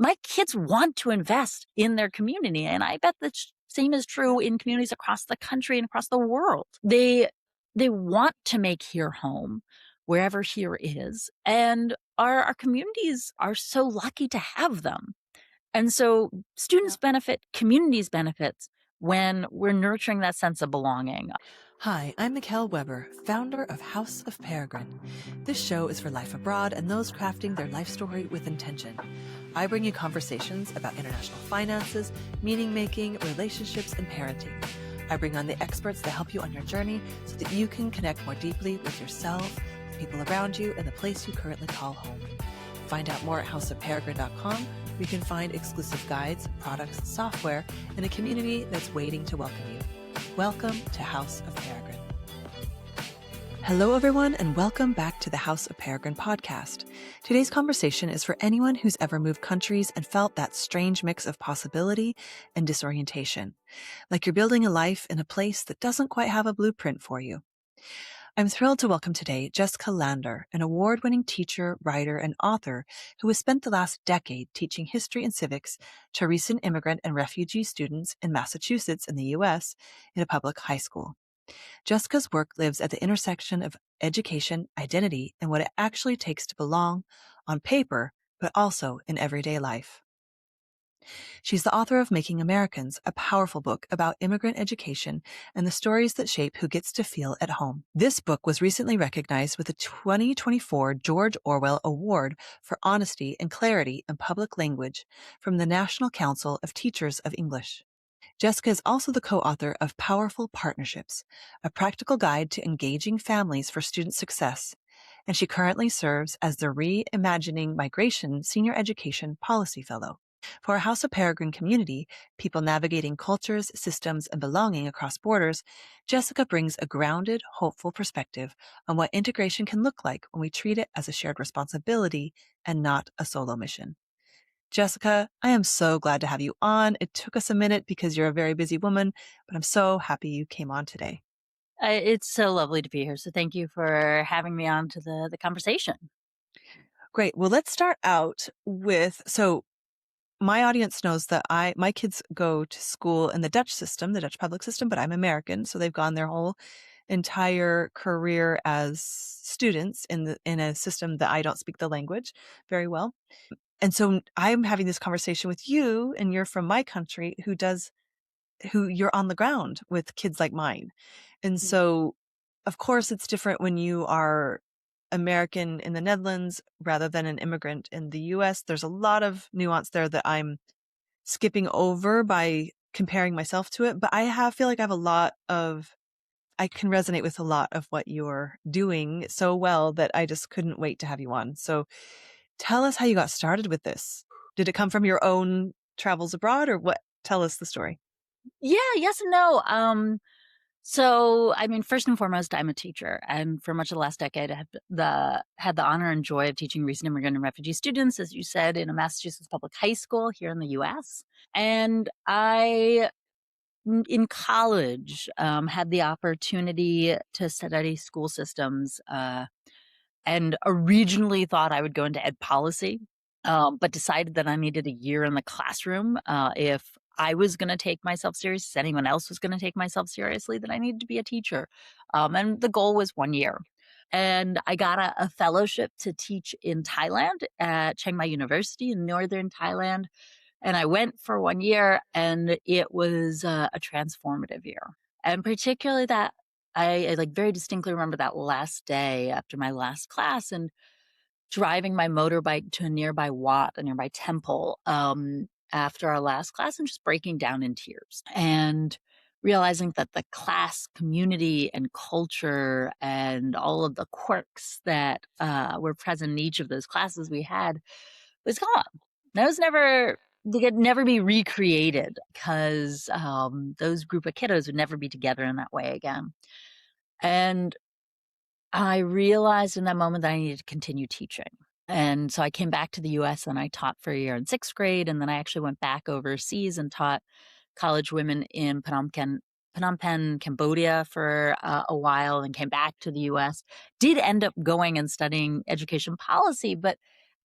my kids want to invest in their community. And I bet the same is true in communities across the country and across the world. They want to make here home, wherever here is. And our communities are so lucky to have them. And so students benefit, communities benefit when we're nurturing that sense of belonging. Hi, I'm Mickelle Weber, founder of House of Peregrine. This show is for life abroad and those crafting their life story with intention. I bring you conversations about international finances, meaning making, relationships, and parenting. I bring on the experts that help you on your journey so that you can connect more deeply with yourself, the people around you, and the place you currently call home. Find out more at houseofperegrine.com, where you can find exclusive guides, products, software, and a community that's waiting to welcome you. Welcome to House of Peregrine. Hello, everyone, and welcome back to the House of Peregrine podcast. Today's conversation is for anyone who's ever moved countries and felt that strange mix of possibility and disorientation, like you're building a life in a place that doesn't quite have a blueprint for you. I'm thrilled to welcome today Jessica Lander, an award-winning teacher, writer, and author who has spent the last decade teaching history and civics to recent immigrant and refugee students in Massachusetts in the U.S. in a public high school. Jessica's work lives at the intersection of education, identity, and what it actually takes to belong on paper, but also in everyday life. She's the author of Making Americans, a powerful book about immigrant education and the stories that shape who gets to feel at home. This book was recently recognized with the 2024 George Orwell Award for Honesty and Clarity in Public Language from the National Council of Teachers of English. Jessica is also the co-author of Powerful Partnerships, a practical guide to engaging families for student success, and she currently serves as the Reimagining Migration Senior Education Policy Fellow. For a House of Peregrine community, people navigating cultures, systems, and belonging across borders, Jessica brings a grounded, hopeful perspective on what integration can look like when we treat it as a shared responsibility and not a solo mission. Jessica, I am so glad to have you on. It took us a minute because you're a very busy woman, but I'm so happy you came on today. It's so lovely to be here. So thank you for having me on to the conversation. Great. Well, let's start out with, so my audience knows that my kids go to school in the Dutch system, the Dutch public system, but I'm American. So they've gone their whole entire career as students in a system that I don't speak the language very well. And so I'm having this conversation with you, and you're from my country who you're on the ground with kids like mine. And so, of course, it's different when you are American in the Netherlands rather than an immigrant in the US. There's a lot of nuance there that I'm skipping over by comparing myself to it, but feel like I can resonate with a lot of what you're doing so well that I just couldn't wait to have you on. So tell us how you got started with this. Did it come from your own travels abroad or what? Tell us the story. Yeah, yes and no. So, I mean, first and foremost, I'm a teacher, and for much of the last decade, I had the honor and joy of teaching recent immigrant and refugee students, as you said, in a Massachusetts public high school here in the U.S. And in college, had the opportunity to study school systems, and originally thought I would go into ed policy, but decided that I needed a year in the classroom if I was going to take myself seriously, if anyone else was going to take myself seriously, that I needed to be a teacher. And the goal was 1 year. And I got a fellowship to teach in Thailand at Chiang Mai University in northern Thailand. And I went for 1 year, and it was a transformative year. And particularly that I like very distinctly remember that last day after my last class and driving my motorbike to a nearby wat, a nearby temple, after our last class and just breaking down in tears and realizing that the class community and culture and all of the quirks that were present in each of those classes we had was gone. They could never be recreated because those group of kiddos would never be together in that way again. And I realized in that moment that I needed to continue teaching. And so I came back to the US and I taught for a year in 6th grade. And then I actually went back overseas and taught college women in Phnom Penh, Cambodia for a while and came back to the US. Did end up going and studying education policy, but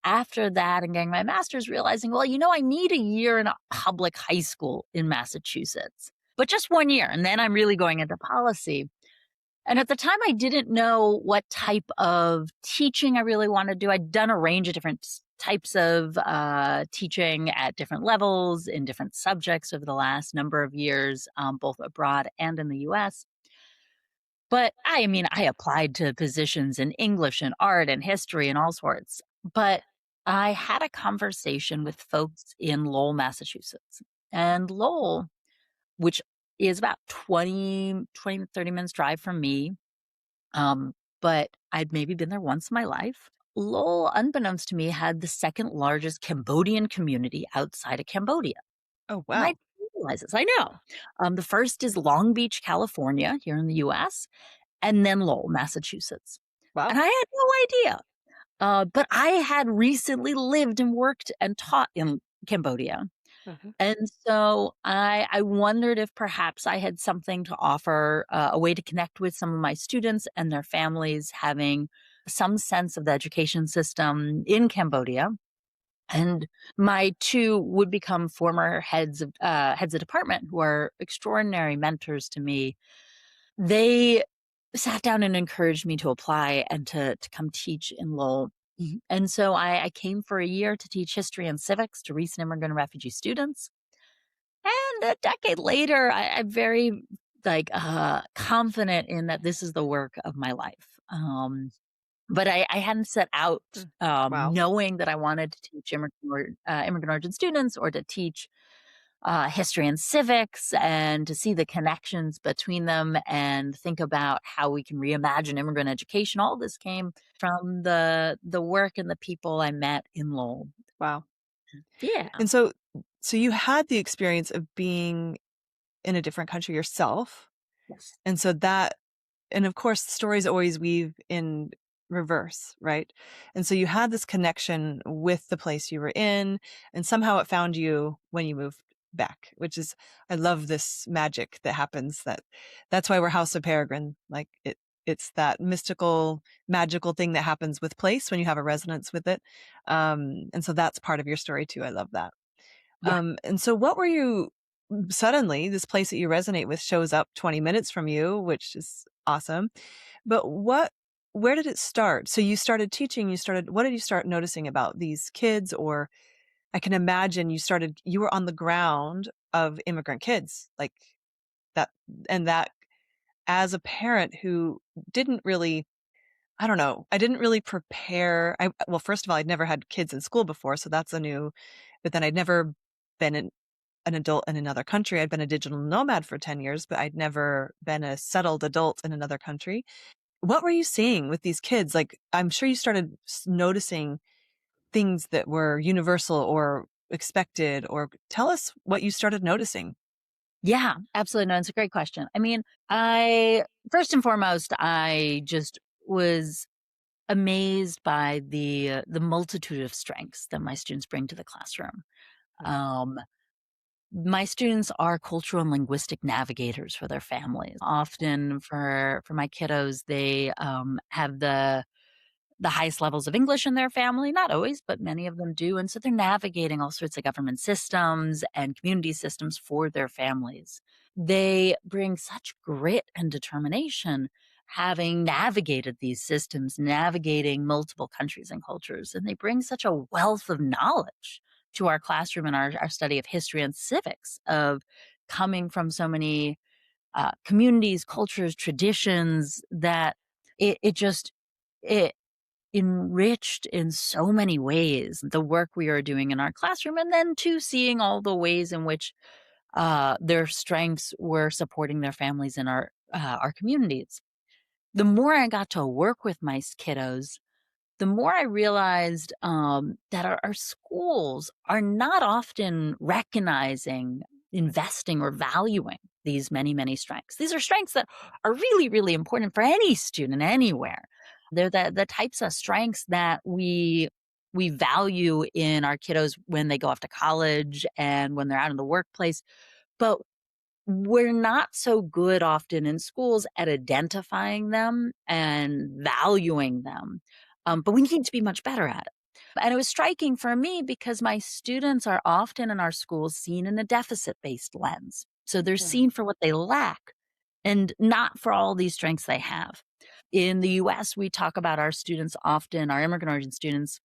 after that and getting my master's, realizing, well, I need a year in a public high school in Massachusetts, but just 1 year. And then I'm really going into policy. And at the time, I didn't know what type of teaching I really wanted to do. I'd done a range of different types of teaching at different levels in different subjects over the last number of years, both abroad and in the US. But I mean, I applied to positions in English and art and history and all sorts. But I had a conversation with folks in Lowell, Massachusetts. And Lowell, which is about 30 minutes drive from me, but I'd maybe been there once in my life. Lowell, unbeknownst to me, had the second largest Cambodian community outside of Cambodia. Oh, And I wow. didn't realize this. I know. The first is Long Beach, California, here in the US, and then Lowell, Massachusetts. And Wow. I had no idea. But I had recently lived and worked and taught in Cambodia. Mhm. And so I wondered if perhaps I had something to offer, a way to connect with some of my students and their families, having some sense of the education system in Cambodia. And my two would become former heads of department who are extraordinary mentors to me. They sat down and encouraged me to apply and to come teach in Lowell. And so I came for a year to teach history and civics to recent immigrant and refugee students. And a decade later, I'm very confident in that this is the work of my life. But I hadn't set out Mm. Wow. knowing that I wanted to teach immigrant origin students or to teach history and civics and to see the connections between them and think about how we can reimagine immigrant education. All this came from the work and the people I met in Lowell. Wow. Yeah. And so you had the experience of being in a different country yourself. Yes. And so that and of course stories always weave in reverse, right? And so you had this connection with the place you were in, and somehow it found you when you moved back, which is I love this magic that happens that's why we're House of Peregrine. Like it's that mystical, magical thing that happens with place when you have a resonance with it. And so that's part of your story too. I love that. Yeah. And so what were you suddenly this place that you resonate with shows up 20 minutes from you, which is awesome. But where did it start? So you started teaching, what did you start noticing about these kids? Or I can imagine you were on the ground of immigrant kids like that, and that as a parent who didn't really, I don't know, I didn't really prepare. Well, first of all, I'd never had kids in school before, so that's a new, but then I'd never been an adult in another country. I'd been a digital nomad for 10 years, but I'd never been a settled adult in another country. What were you seeing with these kids? Like, I'm sure you started noticing things that were universal or expected, or tell us what you started noticing. Yeah, absolutely. No, it's a great question. I mean, I first and foremost, I just was amazed by the multitude of strengths that my students bring to the classroom. Mm. Um, my students are cultural and linguistic navigators for their families. Often, for my kiddos, they have the highest levels of English in their family. Not always, but many of them do. And so they're navigating all sorts of government systems and community systems for their families. They bring such grit and determination having navigated these systems, navigating multiple countries and cultures. And they bring such a wealth of knowledge to our classroom and our study of history and civics, of coming from so many communities, cultures, traditions, that it just, it enriched in so many ways the work we are doing in our classroom, and then to seeing all the ways in which their strengths were supporting their families and our communities. The more I got to work with my kiddos, the more I realized that our schools are not often recognizing, investing, or valuing these many, many strengths. These are strengths that are really, really important for any student anywhere. They're the types of strengths that we value in our kiddos when they go off to college and when they're out in the workplace. But we're not so good often in schools at identifying them and valuing them, but we need to be much better at it. And it was striking for me because my students are often in our schools seen in a deficit-based lens. So they're Yeah. seen for what they lack and not for all these strengths they have. In the US, we talk about our students often, our immigrant origin students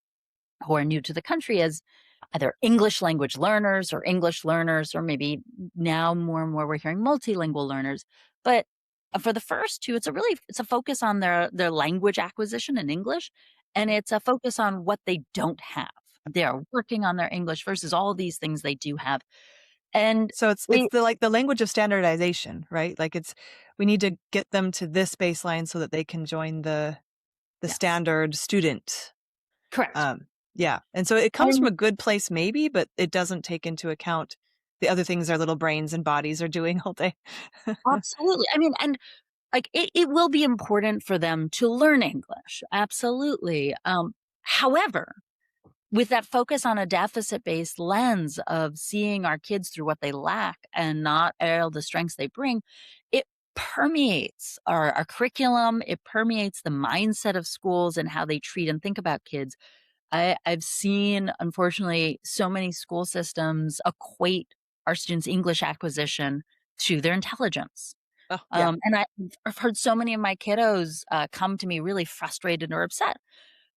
who are new to the country, as either English language learners or English learners, or maybe now more and more we're hearing multilingual learners. But for the first two, it's a focus on their language acquisition in English, and it's a focus on what they don't have. They're working on their English versus all these things they do have. And So it's it the like the language of standardization, right? Like it's we need to get them to this baseline so that they can join the yes, standard student. correct. Um, yeah. And so it comes from And a good place maybe, but it doesn't take into account the other things our little brains and bodies are doing all day. absolutely. I mean, and like, it will be important for them to learn English, absolutely. However, with that focus on a deficit-based lens of seeing our kids through what they lack and not all the strengths they bring, it permeates our curriculum, it permeates the mindset of schools and how they treat and think about kids. I've seen, unfortunately, so many school systems equate our students' English acquisition to their intelligence. Oh, yeah. And I've heard so many of my kiddos, come to me really frustrated or upset,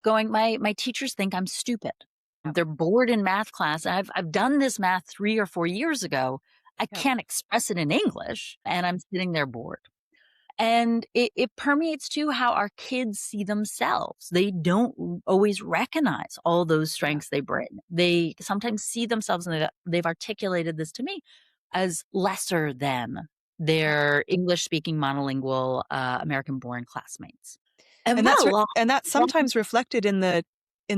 going, "My teachers think I'm stupid. Yep. They're bored in math class. I've done this math 3 or 4 years ago. I Yep. can't express it in English, and I'm sitting there bored." And it permeates too how our kids see themselves. They don't always recognize all those Yeah. strengths they bring. They sometimes see themselves, and they've articulated this to me, as lesser than Yeah. their English-speaking monolingual, American-born classmates. And And that that's a lot. and that's sometimes reflected in the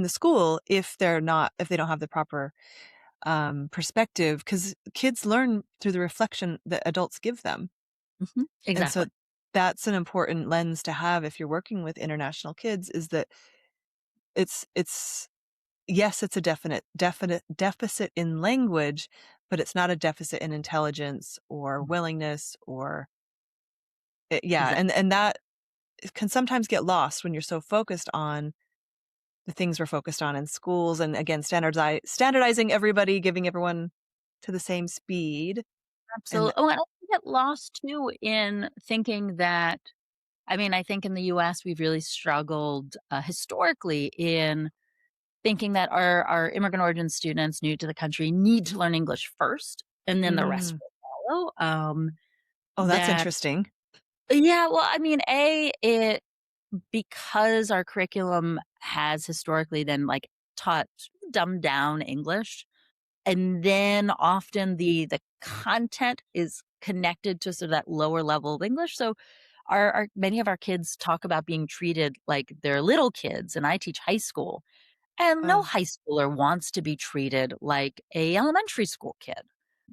school if if they don't have the proper perspective because kids learn through the reflection that adults give them. Mhm, And so exactly. that's an important lens to have if you're working with international kids is that it's yes, it's a definite deficit in language, but it's not a deficit in intelligence or Mhm, willingness or yeah, exactly. and that can sometimes get lost when you're so focused on the things we're focused on in schools and again standardizing everybody, giving everyone to the same speed and Oh, and I get lost too in thinking that, I mean, I think in the US, we've really struggled, historically in thinking that our immigrant origin students new to the country need to learn English first, and then the rest mm, will follow. oh, that's That interesting. Yeah, well, I mean, it because our curriculum has historically then, like, taught dumbed down English, and then often the content is connected to sort of that lower level of English. So our many of our kids talk about being treated like they're little kids, and I teach high school, and no Oh, high schooler wants to be treated like a elementary school kid.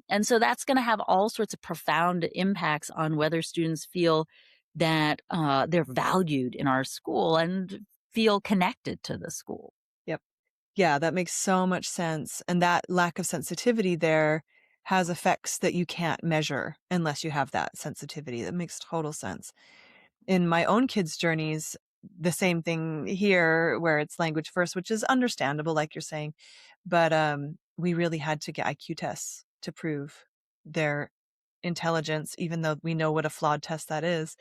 And so that's gonna have all sorts of profound impacts on whether students feel that, they're valued in our school and feel connected to the school. yep. Yeah, that makes so much sense. And that lack of sensitivity there has effects that you can't measure unless you have that sensitivity. That makes total sense. In my own kids' journeys, the same thing here where it's language first, which is understandable, like you're saying. But we really had to get IQ tests to prove their intelligence, even though we know what a flawed test that is.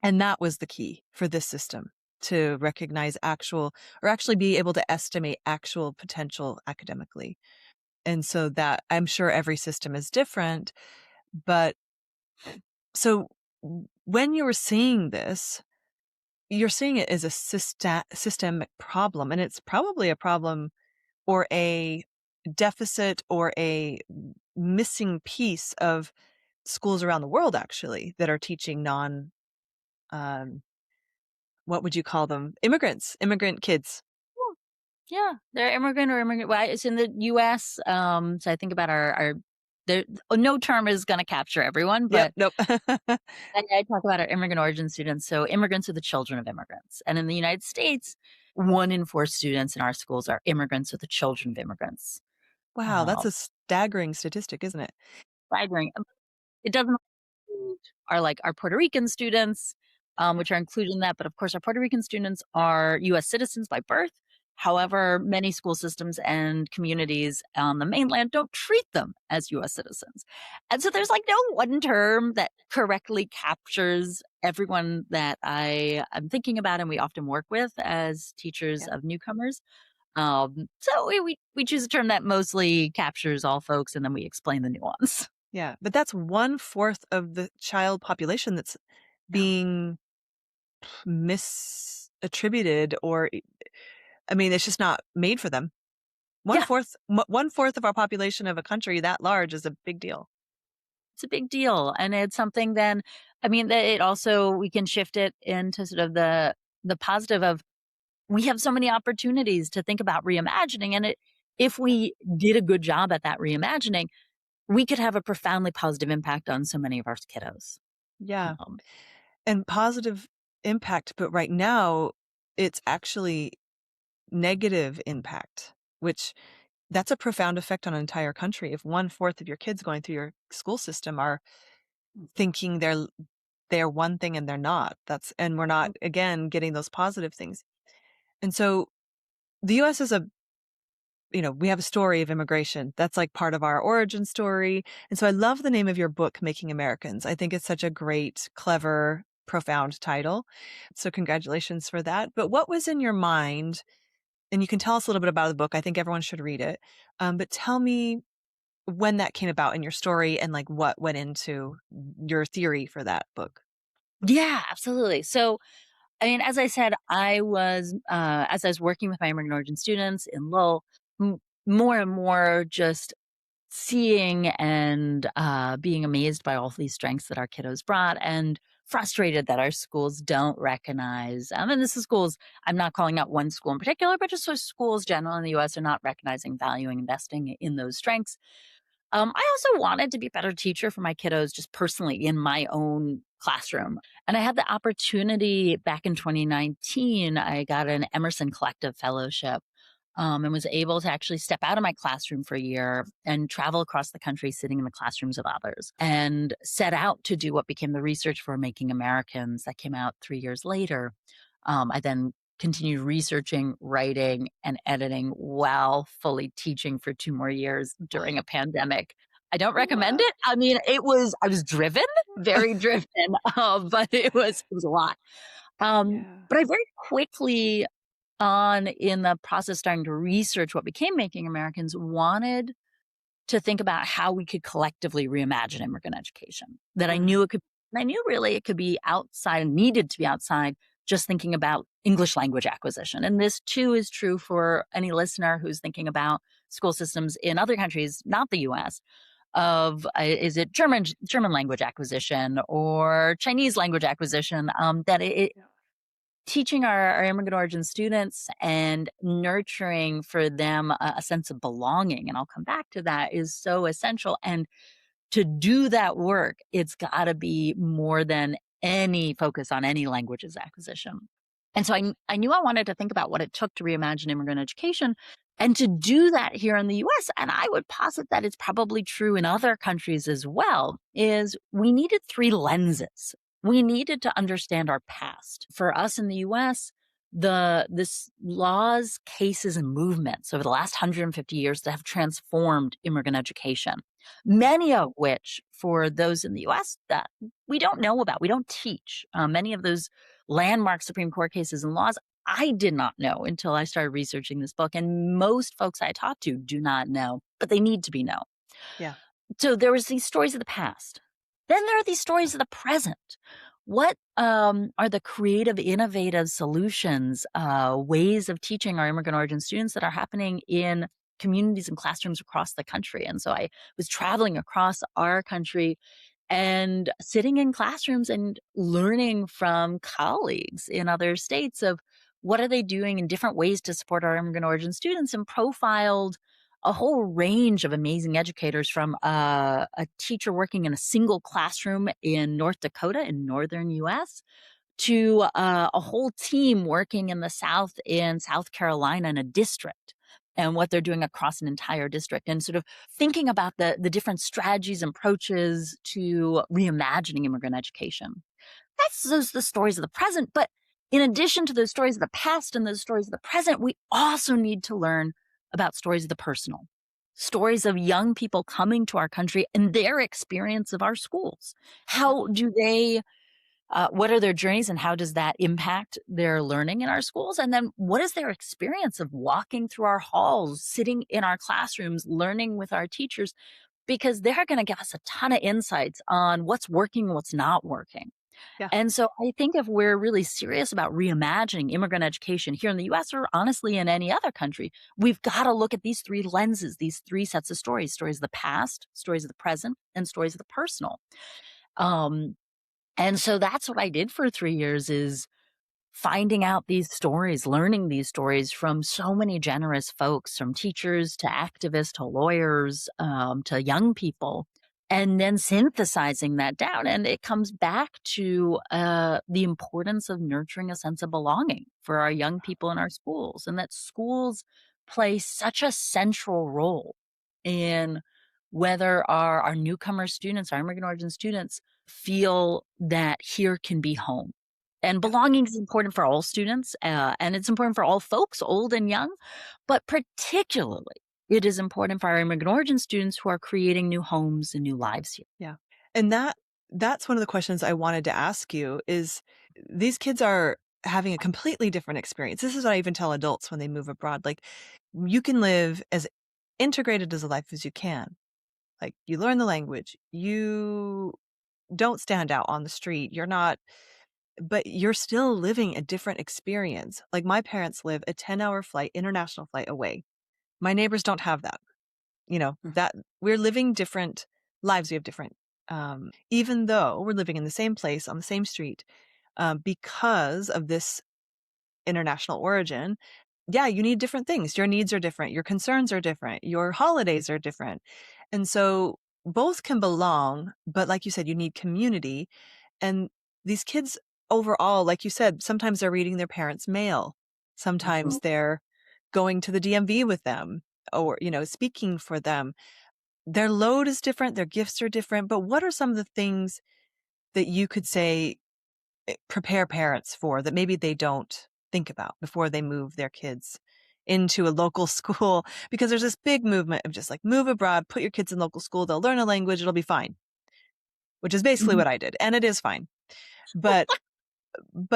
And that was the key for this system to recognize actual or actually be able to estimate actual potential academically. And so that I'm sure every system is different, but so when you were seeing this, you're seeing it as a systemic problem, and it's probably a problem or a deficit or a missing piece of schools around the world actually that are teaching non um, what would you call them? Immigrant kids. Yeah, they're immigrant. Well, it's in the US, so I think about our there no term is gonna capture everyone, Yep, but nope. I talk about our immigrant origin students. So immigrants are the children of immigrants. And in the United States, 1 in 4 students in our schools are immigrants or the children of immigrants. Wow, that's Um, a staggering statistic, isn't it? Staggering. It doesn't include our Puerto Rican students, which are included in that, but of course, our Puerto Rican students are US citizens by birth, However, many school systems and communities on the mainland don't treat them as US citizens. And so there's like no one term that correctly captures everyone that I am thinking about and we often work with as teachers Yeah. of newcomers. So we choose a term that mostly captures all folks and then we explain the nuance. Yeah. But that's 1/4 of the child population that's Yeah. being misattributed or I mean, it's just not made for them. Yeah, 1/4 of our population of a country that large is a big deal. it's a big deal. And it's something then, I mean, that it also, we can shift it into sort of the positive of we have so many opportunities to think about reimagining. And if Yeah. we did a good job at that reimagining, we could have a profoundly positive impact on so many of our kiddos. Yeah. Um, And positive impact, but right now it's actually negative impact, which that's a profound effect on an entire country. If 1/4 of your kids going through your school system are thinking they're one thing and they're not, and we're not again getting those positive things. And so the US is we have a story of immigration. That's like part of our origin story. And so I love the name of your book, Making Americans. I think it's such a great, clever, profound title. So congratulations for that. But what was in your mind? And you can tell us a little bit about the book. I think everyone should read it. But tell me when that came about in your story and like what went into your theory for that book. yeah, absolutely. So, I mean, as I said, as I was working with my immigrant origin students in Lowell, more and more just seeing and being amazed by all these strengths that our kiddos brought and frustrated that our schools don't recognize. And this is schools, I'm not calling out one school in particular, but just sort of schools generally in the US are not recognizing, valuing, investing in those strengths. I also wanted to be a better teacher for my kiddos just personally in my own classroom. And I had the opportunity back in 2019, I got an Emerson Collective Fellowship and was able to actually step out of my classroom for a year and travel across the country sitting in the classrooms of others and set out to do what became the research for Making Americans that came out 3 years later. I then continued researching, writing, and editing while fully teaching for 2 more years during a pandemic. I don't recommend Wow. it. I mean, I was driven, very driven, but it was a lot. Yeah. But I very quickly on in the process starting to research what became Making Americans, wanted to think about how we could collectively reimagine immigrant education. That I Uh-huh. knew it could, and I knew really it could be outside and needed to be outside just thinking about English language acquisition. And this too is true for any listener who's thinking about school systems in other countries, not the US, of is it German language acquisition or Chinese language acquisition, that Yeah. teaching our immigrant origin students and nurturing for them a sense of belonging, and I'll come back to that, is so essential. And to do that work, it's got to be more than any focus on any languages acquisition. And so I knew I wanted to think about what it took to reimagine immigrant education and to do that here in the US. And I would posit that it's probably true in other countries as well, is we needed three lenses. We needed to understand our past. For us in the US, this laws, cases, and movements over the last 150 years that have transformed immigrant education, many of which for those in the US that we don't know about, we don't teach. Many of those landmark Supreme Court cases and laws I did not know until I started researching this book. And most folks I talk to do not know, but they need to be known. Yeah. So there was these stories of the past. Then there are these stories of the present. What are the creative, innovative solutions, ways of teaching our immigrant origin students that are happening in communities and classrooms across the country? And so I was traveling across our country and sitting in classrooms and learning from colleagues in other states of what are they doing in different ways to support our immigrant origin students, and profiled a whole range of amazing educators from a teacher working in a single classroom in North Dakota in northern US to a whole team working in the South in South Carolina in a district and what they're doing across an entire district, and sort of thinking about the different strategies and approaches to reimagining immigrant education. That's those the stories of the present, but in addition to those stories of the past and those stories of the present, we also need to learn about stories of the personal, stories of young people coming to our country and their experience of our schools. Yep. How do they what are their journeys and how does that impact their learning in our schools? And then what is their experience of walking through our halls, sitting in our classrooms, learning with our teachers? Because they're going to give us a ton of insights on what's working and what's not working. Yeah. And so I think if we're really serious about reimagining immigrant education here in the US or honestly in any other country, we've got to look at these three lenses, these three sets of stories: stories of the past, stories of the present, and stories of the personal. Um, and so that's what I did for 3 years is finding out these stories, learning these stories from so many generous folks, from teachers to activists to lawyers to young people, and then synthesizing that down. And it comes back to the importance of nurturing a sense of belonging for our young people in our schools, and that schools play such a central role in whether our newcomer students, our immigrant origin students, feel that here can be home. And Yep. belonging is important for all students, and it's important for all folks, old and young, but particularly it is important for our immigrant origin students who are creating new homes and new lives here. Yeah. And that's one of the questions I wanted to ask you is these kids are having a completely different experience. This is what I even tell adults when they move abroad. Like you can live as integrated as a life as you can. Like you learn the language, you don't stand out on the street. You're not, but you're still living a different experience. Like my parents live a 10-hour flight, international flight away. My neighbors don't have that. Mhm, That we're living different lives. We have different, even though we're living in the same place on the same street, because of this international origin. Yeah, you need different things. Your needs are different. Your concerns are different. Your holidays are different. And so both can belong, but like you said, you need community. And these kids overall, like you said, sometimes they're reading their parents' mail. mhm. Sometimes they're going to the DMV with them or, speaking for them. Their load is different, their gifts are different, but what are some of the things that you could say prepare parents for that maybe they don't think about before they move their kids into a local school? Because there's this big movement of just like move abroad, put your kids in local school, they'll learn a language, it'll be fine, which is basically Mhm. what I did, and it is fine. But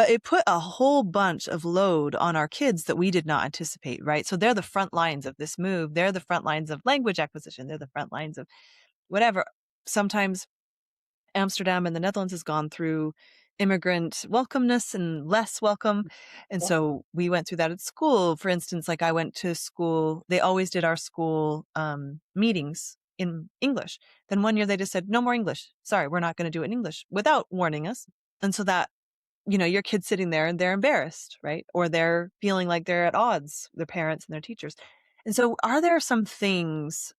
it put a whole bunch of load on our kids that we did not anticipate, right? So they're the front lines of this move. They're the front lines of language acquisition. They're the front lines of whatever. Sometimes Amsterdam in the Netherlands has gone through immigrant welcomeness and less welcome. And Yeah. so we went through that at school. For instance, like I went to school, they always did our school meetings in English. Then one year they just said, no more English. Sorry, we're not going to do it in English without warning us. And so that, your kid's sitting there and they're embarrassed, right? Or they're feeling like they're at odds, their parents and their teachers. And so are there some things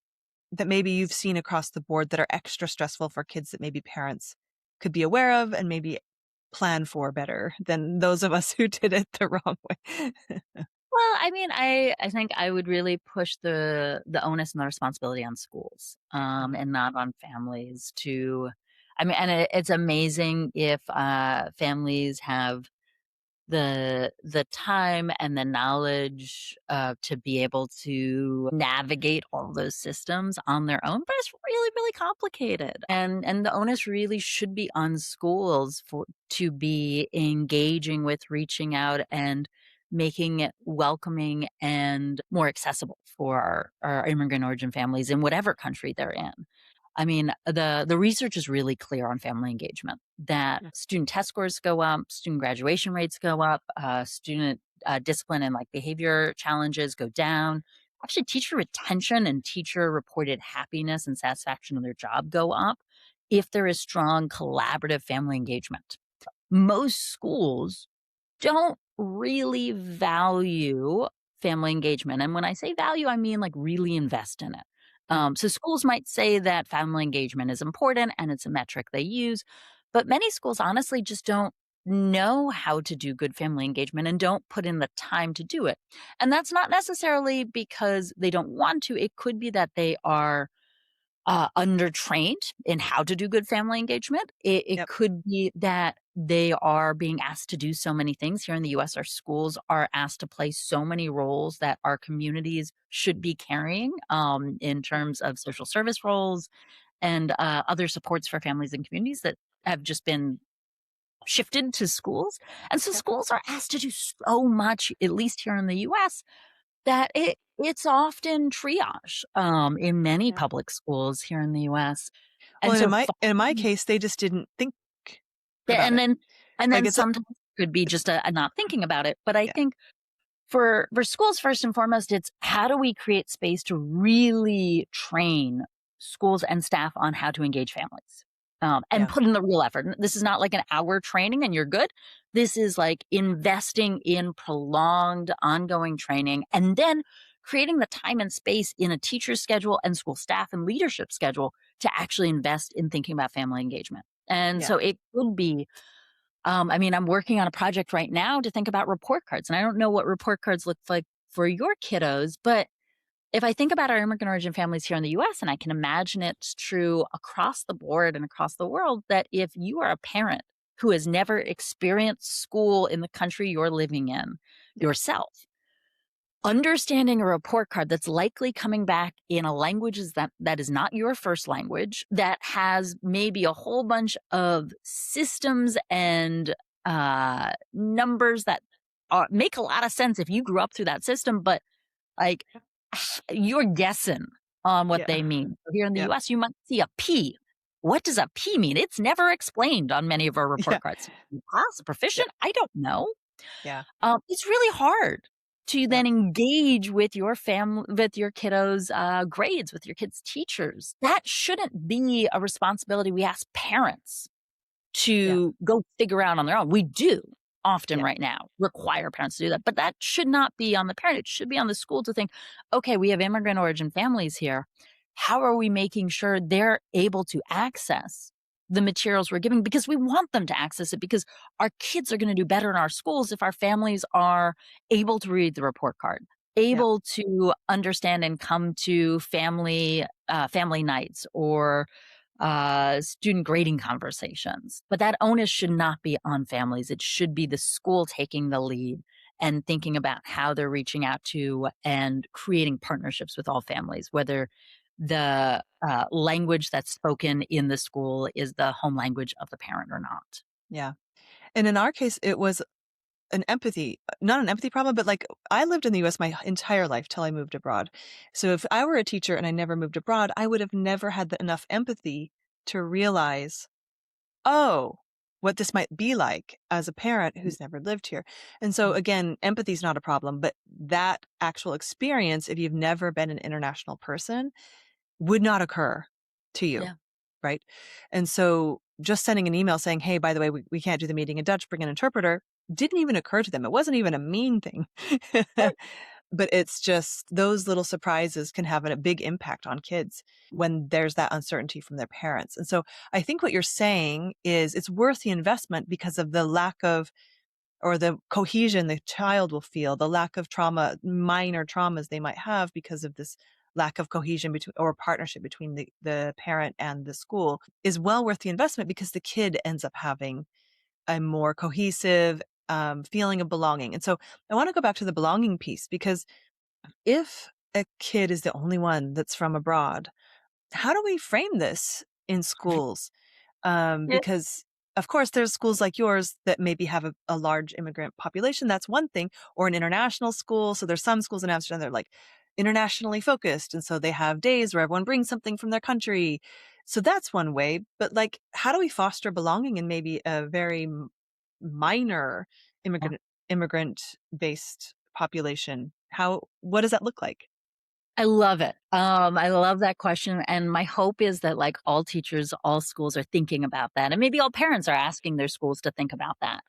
that maybe you've seen across the board that are extra stressful for kids that maybe parents could be aware of and maybe plan for better than those of us who did it the wrong way? Well, I mean, I think I would really push the onus and the responsibility on schools, Uh-huh. and not on families to. I mean, and it's amazing if families have the time and the knowledge to be able to navigate all those systems on their own, but it's really really complicated, and the onus really should be on schools for to be engaging with, reaching out, and making it welcoming and more accessible for our immigrant origin families in whatever country they're in. I mean, the research is really clear on family engagement that Yeah. student test scores go up, student graduation rates go up, student discipline and like behavior challenges go down. Actually, teacher retention and teacher reported happiness and satisfaction of their job go up if there is strong collaborative family engagement. Most schools don't really value family engagement. And when I say value, I mean like really invest in it. Yeah. So schools might say that family engagement is important and it's a metric they use, but many schools honestly just don't know how to do good family engagement and don't put in the time to do it. And that's not necessarily because they don't want to. It could be that they are undertrained in how to do good family engagement. It Yep. could be that they are being asked to do so many things. Here in the US, our schools are asked to play so many roles that our communities should be carrying in Yep. terms of social service roles and other supports for families and communities that have just been shifted to schools. And so Yep. schools are asked to do so much, at least here in the US, that it's often triage in many Yeah. public schools here in the US. Well, And and so in my case, they just didn't think yeah, about it. and Like then it's a sometimes it could be just a not thinking about it. But I yeah, think for schools, first and foremost, it's how do we create space to really train schools and staff on how to engage families, and yeah, put in the real effort. This is not like an hour training and you're good. This is like investing in prolonged, ongoing training, and then creating the time and space in a teacher's schedule and school staff and leadership schedule to actually invest in thinking about family engagement. And yeah, so it could be I mean, I'm working on a project right now to think about report cards, and I don't know what report cards look like for your kiddos, but if I think about our immigrant origin families here in the US, and I can imagine it's true across the board and across the world, that if you are a parent who has never experienced school in the country you're living in yeah, yourself, understanding a report card that's likely coming back in a language that is not your first language, that has maybe a whole bunch of systems and numbers that make a lot of sense if you grew up through that system, but like you're guessing on what yeah, they mean. So here in the yeah, US, you might see a P. What does a P mean? It's never explained on many of our report yeah, cards. Pass, yeah, proficient? I don't know. yeah, It's really hard to yeah, then engage with your family, with your kiddos' grades, with your kids' teachers. That shouldn't be a responsibility we ask parents yeah, to go figure out on their own. We do often yeah, right now require parents to do that, but that should not be on the parent. It should be on the school to think, okay, we have immigrant origin families here. How are we making sure they're able to access the materials we're giving? Because we want them to access it because our kids are going to do better in our schools if our families are able to read the report card, yeah, able to understand and come to family nights or student grading conversations. But that onus should not be on families. It should be the school taking the lead and thinking about how they're reaching out to and creating partnerships with all families, whether the language that's spoken in the school is the home language of the parent or not. yeah. And in our case, it was not an empathy problem, but like I lived in the US my entire life till I moved abroad. So if I were a teacher and I never moved abroad, I would have never had enough empathy to realize, oh, what this might be like as a parent who's never lived here. And so again, empathy is not a problem, but that actual experience, if you've never been an international person, would not occur to you, Yeah. right? And so just sending an email saying, hey, by the way, we can't do the meeting in Dutch, bring an interpreter, didn't even occur to them. It wasn't even a mean thing. Right. But it's just those little surprises can have a big impact on kids when there's that uncertainty from their parents. And so I think what you're saying is it's worth the investment because of the lack of or the cohesion the child will feel, the lack of trauma, minor traumas they might have because of this lack of cohesion between or partnership between the parent and the school is well worth the investment because the kid ends up having a more cohesive feeling of belonging. And so I want to go back to the belonging piece because if a kid is the only one that's from abroad, how do we frame this in schools? Yeah. Because of course there's schools like yours that maybe have a large immigrant population. That's one thing, or an international school. So there's some schools in Amsterdam that are like internationally focused. And so they have days where everyone brings something from their country. So that's one way. But like, how do we foster belonging in maybe a very minor immigrant based population? What does that look like? I love it. I love that question. And my hope is that like all teachers, all schools are thinking about that. And maybe all parents are asking their schools to think about that.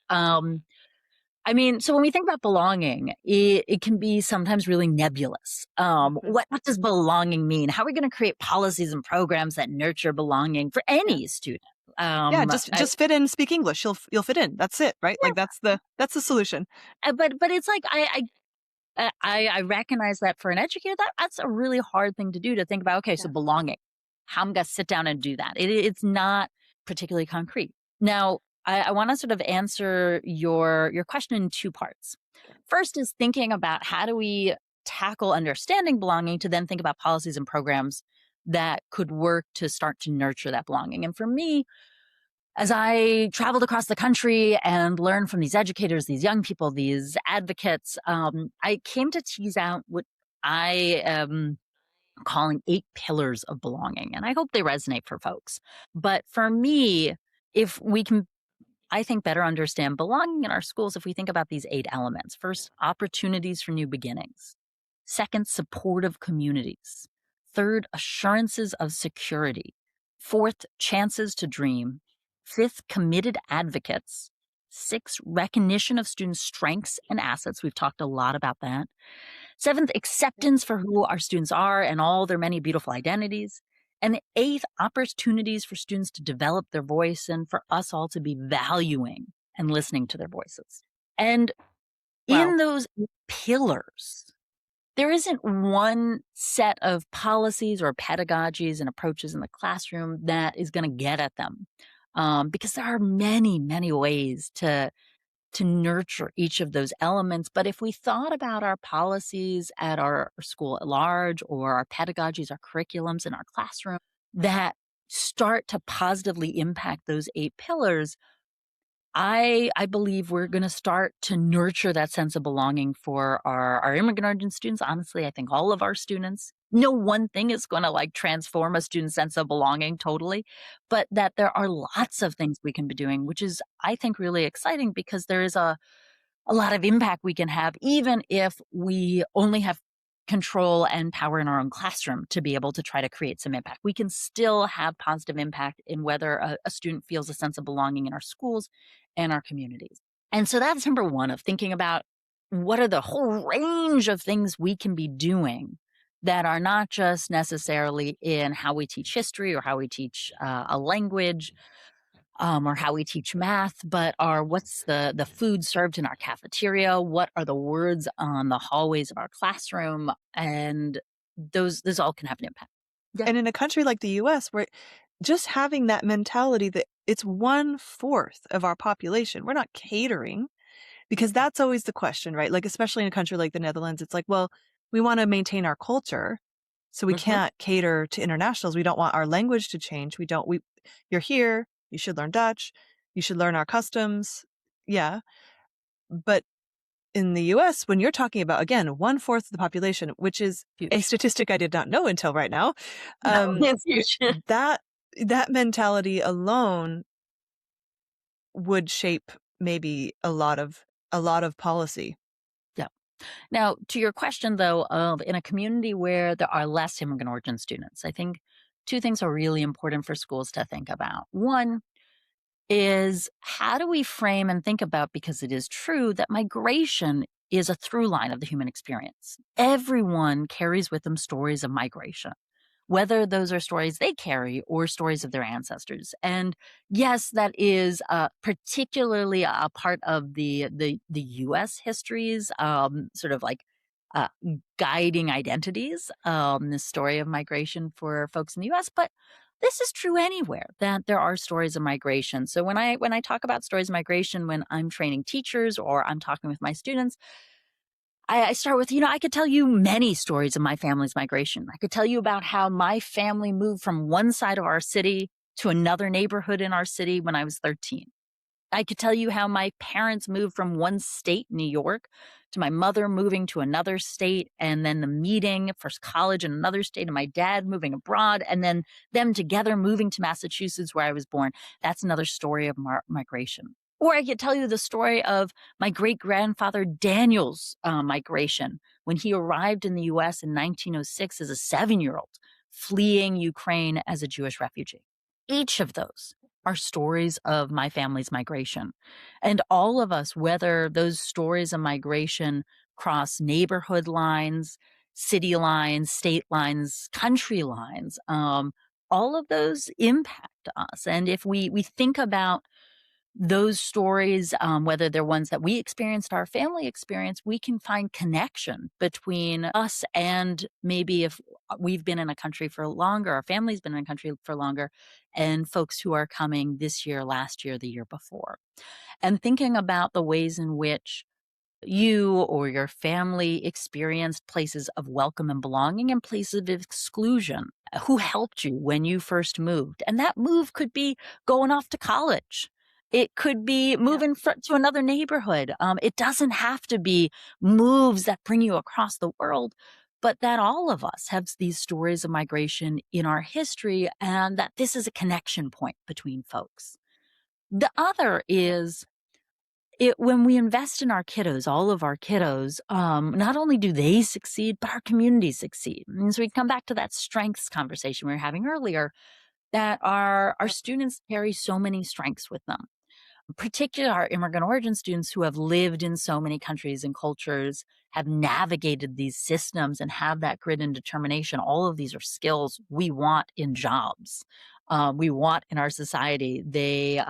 I mean, so when we think about belonging, it can be sometimes really nebulous. Mhm. What does belonging mean? How are we going to create policies and programs that nurture belonging for Yeah. any student? Yeah, Um, I, just fit in, speak English. You'll fit in. That's it, right? Like that's the solution. but it's like I recognize that for an educator, that's a really hard thing to do to think about. Okay, so Yeah. belonging. how I'm going to sit down and do that. It's not particularly concrete. Now, I want to sort of answer your question in two parts. First is thinking about how do we tackle understanding belonging to then think about policies and programs that could work to start to nurture that belonging. And for me, as I traveled across the country and learned from these educators, these young people, these advocates, I came to tease out what I am calling 8 pillars of belonging. And I hope they resonate for folks. But for me, if we can, I think, better understand belonging in our schools if we think about these 8 elements. First, opportunities for new beginnings. Second, supportive communities. Third, assurances of security. Fourth, chances to dream. Fifth, committed advocates. Sixth, recognition of students' strengths and assets. We've talked a lot about that. Seventh, acceptance for who our students are and all their many beautiful identities. And eighth, opportunities for students to develop their voice and for us all to be valuing and listening to their voices. And Wow. in those pillars, there isn't one set of policies or pedagogies and approaches in the classroom that is going to get at them, because there are many, many ways to nurture each of those elements. But if we thought about our policies at our school at large, or our pedagogies, our curriculums in our classroom that start to positively impact those 8 pillars, I believe we're going to start to nurture that sense of belonging for our immigrant students. Honestly, I think all of our students. No one thing is going to like transform a student's sense of belonging totally, but that there are lots of things we can be doing, which is, I think, really exciting because there is a lot of impact we can have, even if we only have control and power in our own classroom to be able to try to create some impact. We can still have positive impact in whether a student feels a sense of belonging in our schools and our communities. And so that's number one, of thinking about what are the whole range of things we can be doing that are not just necessarily in how we teach history or how we teach a language, or how we teach math, but are what's the food served in our cafeteria? What are the words on the hallways of our classroom? And those all can have an impact. Yeah. And in a country like the US, where just having that mentality that it's 1/4 of our population, we're not catering, because that's always the question, right? Like, especially in a country like the Netherlands, it's like, well, we want to maintain our culture, so we Hmm. can't cater to internationals. We don't want our language to change. You're here, you should learn Dutch, you should learn our customs. Yeah. But in the US, when you're talking about, again, 1/4 of the population, which is a Huge. statistic I did not know until right now, No, it's huge. that that mentality alone would shape maybe a lot of policy. Yeah. Now, to your question, though, of in a community where there are less immigrant origin students, I think two things are really important for schools to think about. One is how do we frame and think about, because it is true that migration is a through line of the human experience. Everyone carries with them stories of migration, whether those are stories they carry or stories of their ancestors. And yes, that is particularly a part of the U.S. histories, sort of like uh, guiding identities, the story of migration for folks in the U.S. But this is true anywhere, that there are stories of migration. So when I talk about stories of migration, when I'm training teachers or I'm talking with my students, I start with, I could tell you many stories of my family's migration. I could tell you about how my family moved from one side of our city to another neighborhood in our city when I was 13. I could tell you how my parents moved from one state, New York, to my mother moving to another state, and then the meeting, first college in another state, and my dad moving abroad, and then them together moving to Massachusetts, where I was born. That's another story of migration. Or I could tell you the story of my great grandfather Daniel's migration when he arrived in the US in 1906 as a 7-year-old, fleeing Ukraine as a Jewish refugee. Each of those are stories of my family's migration. And all of us, whether those stories of migration cross neighborhood lines, city lines, state lines, country lines, all of those impact us. And if we think about those stories, whether they're ones that we experienced, our family experienced, we can find connection between us and maybe if we've been in a country for longer, our family's been in a country for longer, and folks who are coming this year, last year, the year before. And thinking about the ways in which you or your family experienced places of welcome and belonging and places of exclusion. Who helped you when you first moved? And that move could be going off to college. It could be Yeah. moving to another neighborhood. It doesn't have to be moves that bring you across the world, but that all of us have these stories of migration in our history and that this is a connection point between folks. The other Yeah. is when we invest in our kiddos, all of our kiddos, not only do they succeed, but our communities succeed. And so we come back to that strengths conversation we were having earlier, that our Yep. students carry so many strengths with them, particularly our immigrant origin students who have lived in so many countries and cultures, have navigated these systems and have that grit and determination. All of these are skills we want in jobs. We want in our society. They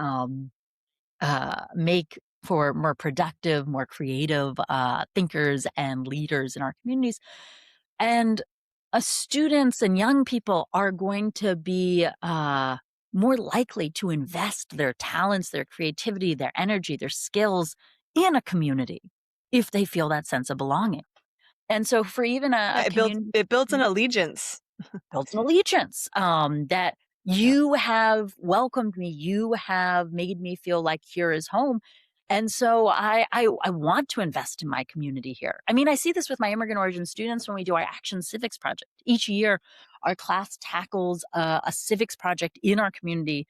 make for more productive, more creative thinkers and leaders in our communities. And students and young people are going to be more likely to invest their talents, their creativity, their energy, their skills in a community if they feel that sense of belonging. And so, for even Yeah, a community it builds an allegiance. builds an allegiance, that Yeah. you have welcomed me, you have made me feel like here is home. And so I want to invest in my community here. I mean, I see this with my immigrant origin students when we do our Action Civics project. Each year, our class tackles a civics project in our community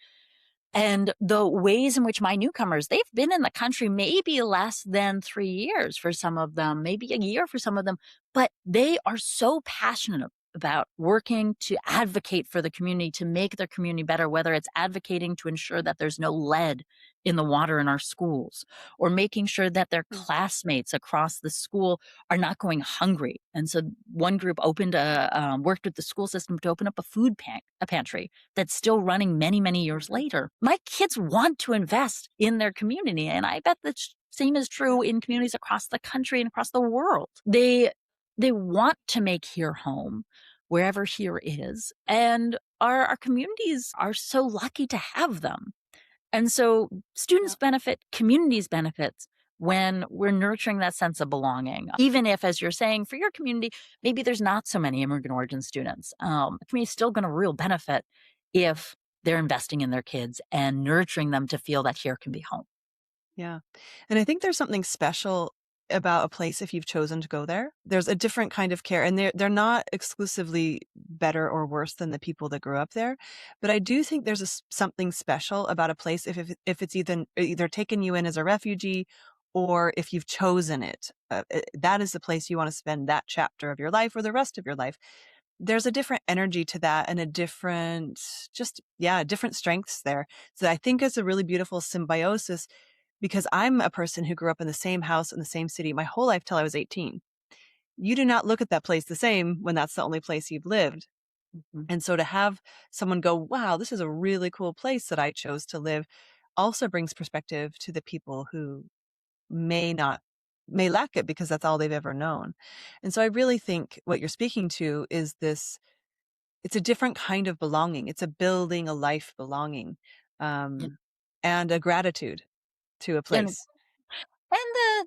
and the ways in which my newcomers, they've been in the country maybe less than 3 years for some of them, maybe a year for some of them, but they are so passionate about working to advocate for the community, to make their community better, whether it's advocating to ensure that there's no lead in the water in our schools, or making sure that their Mm. classmates across the school are not going hungry. And so one group worked with the school system to open up a pantry that's still running many, many years Mhm. later. My kids want to invest in their community, and I bet the same is Yeah. true in communities across the country and across the world. They want to make here home, wherever here is, and our communities are so lucky to have them. And so students Yeah. benefit, communities benefits when we're nurturing that sense of belonging. Even if, as you're saying, for your community, maybe there's not so many immigrant origin students. The community's still going to real benefit if they're investing in their kids and nurturing them to feel that here can be home. Yeah. And I think there's something special about a place if you've chosen to go there. There's a different kind of care, and they're not exclusively better or worse than the people that grew up there. But I do think there's something special about a place if it's either taken you in as a refugee or if you've chosen it. That is the place you want to spend that chapter of your life or the rest of your life. There's a different energy to that and a different different strengths there. So I think it's a really beautiful symbiosis because I'm a person who grew up in the same house in the same city my whole life till I was 18. You do not look at that place the same when that's the only place you've lived. Mhm. And so to have someone go, wow, this is a really cool place that I chose to live also brings perspective to the people who may not may lack it because that's all they've ever known. And so I really think what you're speaking to is this it's a different kind of belonging. It's a building a life belonging, Yeah. um, and a gratitude to a And place.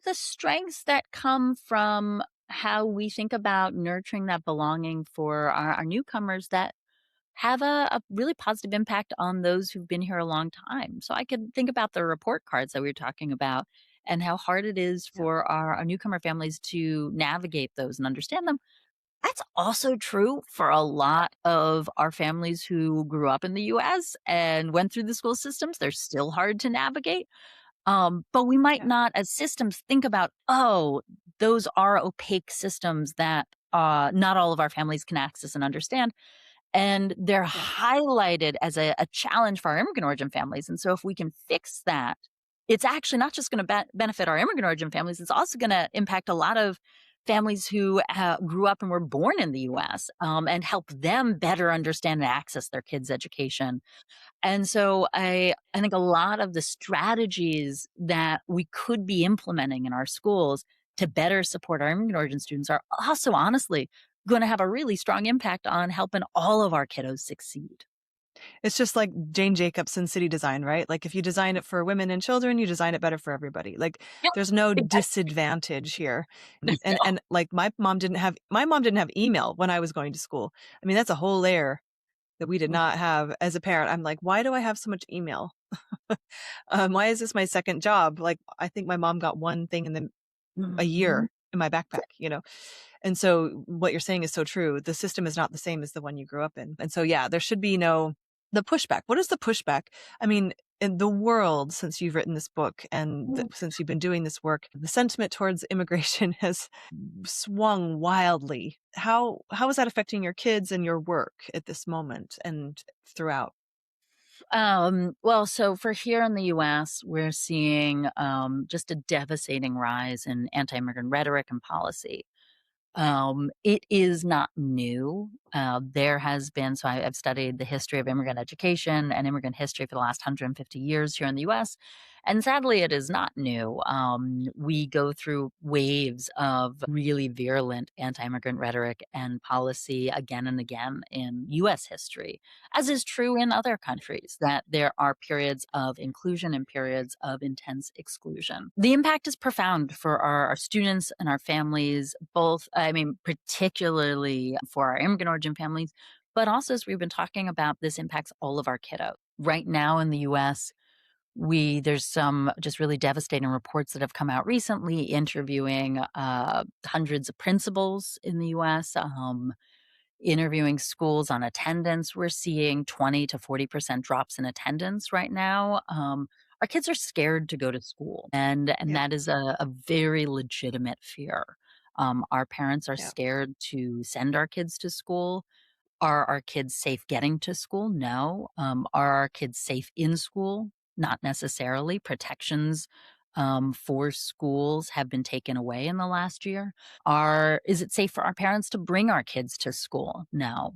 the strengths that come from how we think about nurturing that belonging for our newcomers that have a really positive impact on those who've been here a long time. So I could think about the report cards that we were talking about and how hard it is Yeah. for our newcomer families to navigate those and understand them. That's also true for a lot of our families who grew up in the US and went through the school systems. They're still hard to navigate. But we might Yeah. not, as systems, think about, oh, those are opaque systems that not all of our families can access and understand. And they're Yeah. highlighted as a challenge for our immigrant origin families. And so, if we can fix that, it's actually not just going to benefit our immigrant origin families, it's also going to impact a lot of families who grew up and were born in the US, and help them better understand and access their kids' education. And so I think a lot of the strategies that we could be implementing in our schools to better support our immigrant origin students are also honestly going to have a really strong impact on helping all of our kiddos succeed. It's just like Jane Jacobs City Design, right? Like if you design it for women and children, you design it better for everybody. Like Yeah, there's no exactly. disadvantage here. And No. and like my mom didn't have email when I was going to school. I mean, that's a whole layer that we did not have as a parent. I'm like, why do I have so much email? Why is this my second job? Like I think my mom got one thing in a Mhm. year in my backpack. And so what you're saying is so true. The system is not the same as the one you grew up in. And so, yeah, there should be the pushback. What is the pushback? I mean, in the world, since you've written this book and since you've been doing this work, the sentiment towards immigration has swung wildly. How is that affecting your kids and your work at this moment and throughout? Well, so for here in the US, we're seeing just a devastating rise in anti immigrant rhetoric and policy. It is not new. There has been, so I've studied the history of immigrant education and immigrant history for the last 150 years here in the US. And sadly, it is not new. We go through waves of really virulent anti immigrant rhetoric and policy again and again in US history, as is true in other countries, that there are periods of inclusion and periods of intense exclusion. The impact is profound for our students and our families, both, I mean, particularly for our immigrant origin families, but also as we've been talking about, this impacts all of our kiddos. Right now in the US, there's some just really devastating reports that have come out recently interviewing hundreds of principals in the US, interviewing schools on attendance. We're seeing 20 to 40% drops in attendance right now. Our kids are scared to go to school, and Yeah. that is a very legitimate fear. Our parents are Yeah. scared to send our kids to school. Are our kids safe getting to school? No. Are our kids safe in school? Not necessarily. Protections for schools have been taken away in the last year. Is it safe for our parents to bring our kids to school? No.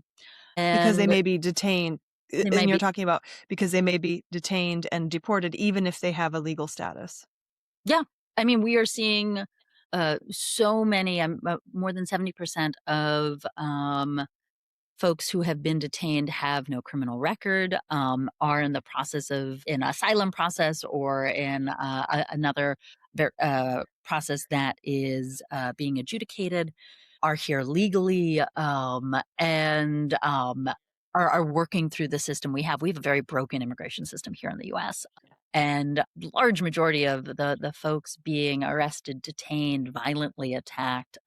Because they And may be detained, they and might you're be, talking about because they may be detained and deported even if they have a legal status. yeah. I mean, we are seeing so many, more than 70% of folks who have been detained have no criminal record, are in the process of in asylum process or in another process that is being adjudicated, are here legally, and are working through the system we have. We have a very broken immigration system here in the U.S. And large majority of the folks being arrested, detained, violently attacked,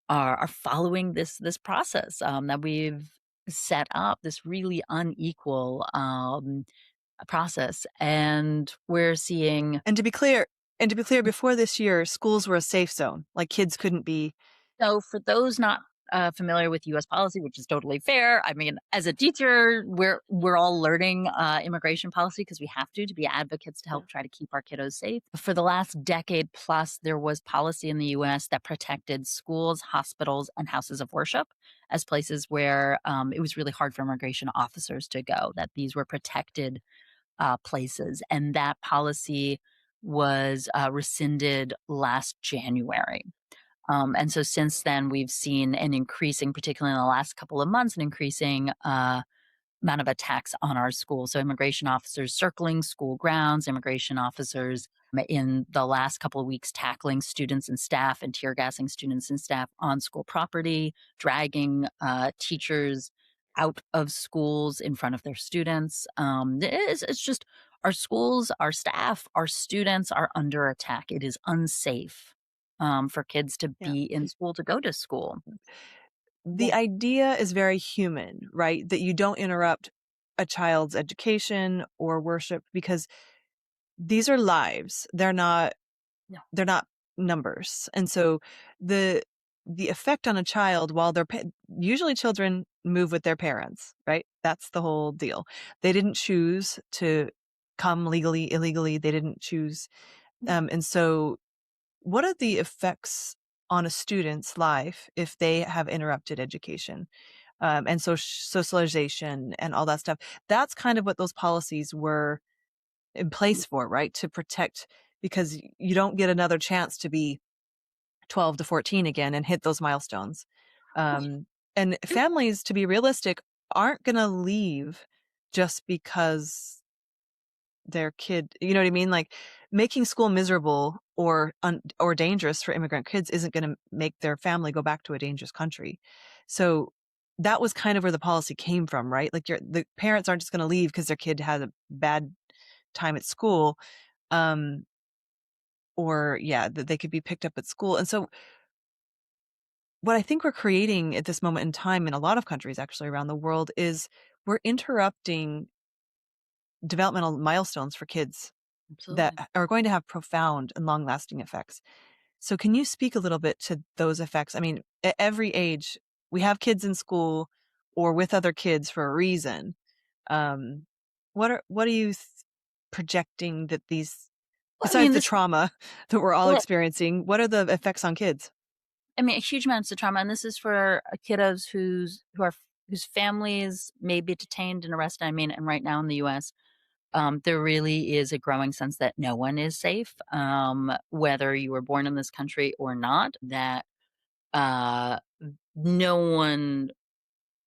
are following this process, that we've set up, this really unequal, process, and we're seeing. And to be clear, before this year, schools were a safe zone. Like kids couldn't be. So for those not familiar with U.S. policy, which is totally fair, I mean, as a teacher, we're all learning immigration policy because we have to be advocates to help try to keep our kiddos safe. For the last decade plus, there was policy in the U.S. that protected schools, hospitals, and houses of worship as places where it was really hard for immigration officers to go. That these were protected places, and that policy was rescinded last January. And so since then, we've seen an increasing, particularly in the last couple of months, an increasing amount of attacks on our schools. So immigration officers circling school grounds, immigration officers in the last couple of weeks tackling students and staff and tear gassing students and staff on school property, dragging teachers out of schools in front of their students. It's just our schools, our staff, our students are under attack. It is unsafe for kids to Yeah. be in school, to go to school. The idea is very human, right? That you don't interrupt a child's education or worship because these are lives. Yeah. They're not numbers. And so the the effect on a child while usually children move with their parents, right? That's the whole deal. They didn't choose to come legally, illegally. They didn't choose. And so what are the effects on a student's life if they have interrupted education, and socialization and all that stuff. That's kind of what those policies were in place for, right? To protect, because you don't get another chance to be 12 to 14 again and hit those milestones. Um, and families, to be realistic, aren't going to leave just because their kid, you know what I mean? Like, making school miserable or dangerous for immigrant kids isn't going to make their family go back to a dangerous country. So that was kind of where the policy came from, right? Like, the parents aren't just going to leave because their kid had a bad time at school. Um, or yeah, that they could be picked up at school. And so what I think we're creating at this moment in time in a lot of countries actually around the world is we're interrupting developmental milestones for kids that Absolutely. are going to have profound and long lasting effects. So can you speak a little bit to those effects? I mean, at every age, we have kids in school or with other kids for a reason. Um, what are you projecting that these, Well, I besides mean, the this, trauma that we're all well, experiencing, what are the effects on kids? I mean, huge amounts of trauma, and this is for kiddos whose families may be detained and arrested. I mean, and right now in the U.S., there really is a growing sense that no one is safe, whether you were born in this country or not. That uh, no one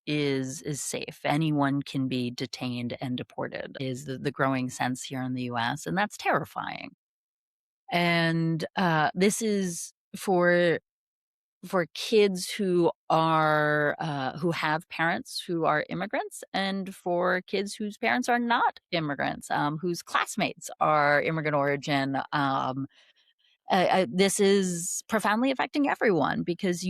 is safe. Anyone can be detained and deported. Is the growing sense here in the U.S., and that's terrifying. And this is for kids who have parents who are immigrants, and for kids whose parents are not immigrants, whose classmates are immigrant origin. This is profoundly affecting everyone because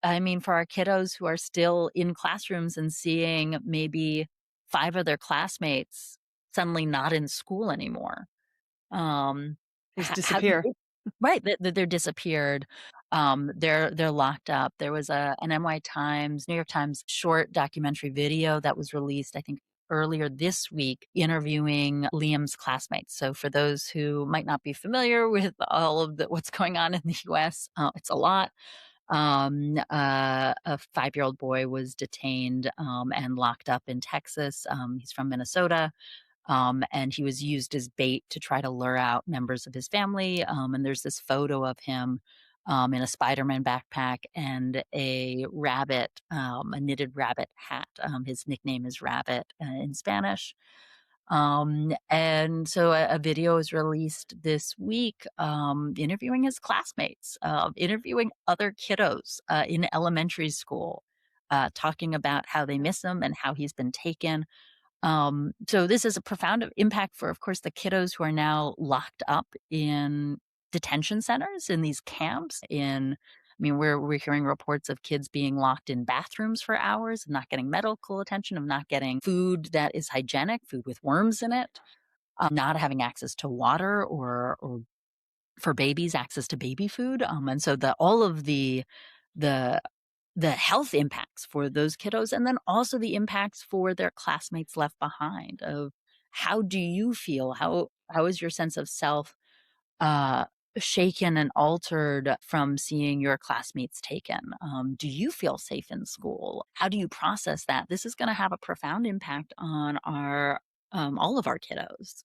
I mean, for our kiddos who are still in classrooms and seeing maybe 5 of their classmates suddenly not in school anymore. Um, Just how do disappear. you Right, that they're disappeared. They're locked up. There was an NY Times, New York Times short documentary video that was released, I think, earlier this week, interviewing Liam's classmates. So for those who might not be familiar with all of what's going on in the US, it's a lot. A 5-year-old boy was detained and locked up in Texas. He's from Minnesota, and he was used as bait to try to lure out members of his family. And there's this photo of him in a Spider-Man backpack and a knitted rabbit hat. His nickname is Rabbit in Spanish. And so a video was released this week, interviewing his classmates, interviewing other kiddos in elementary school, talking about how they miss him and how he's been taken. So this is a profound impact for, of course, the kiddos who are now locked up in detention centers, in these camps. I mean, we're hearing reports of kids being locked in bathrooms for hours, of not getting medical attention, of not getting food that is hygienic, food with worms in it, not having access to water, or for babies, access to baby food. And so all of the the health impacts for those kiddos, and then also the impacts for their classmates left behind. Of how do you feel? How is your sense of self uh, shaken and altered from seeing your classmates taken? Do you feel safe in school? How do you process that? This is going to have a profound impact on our all of our kiddos.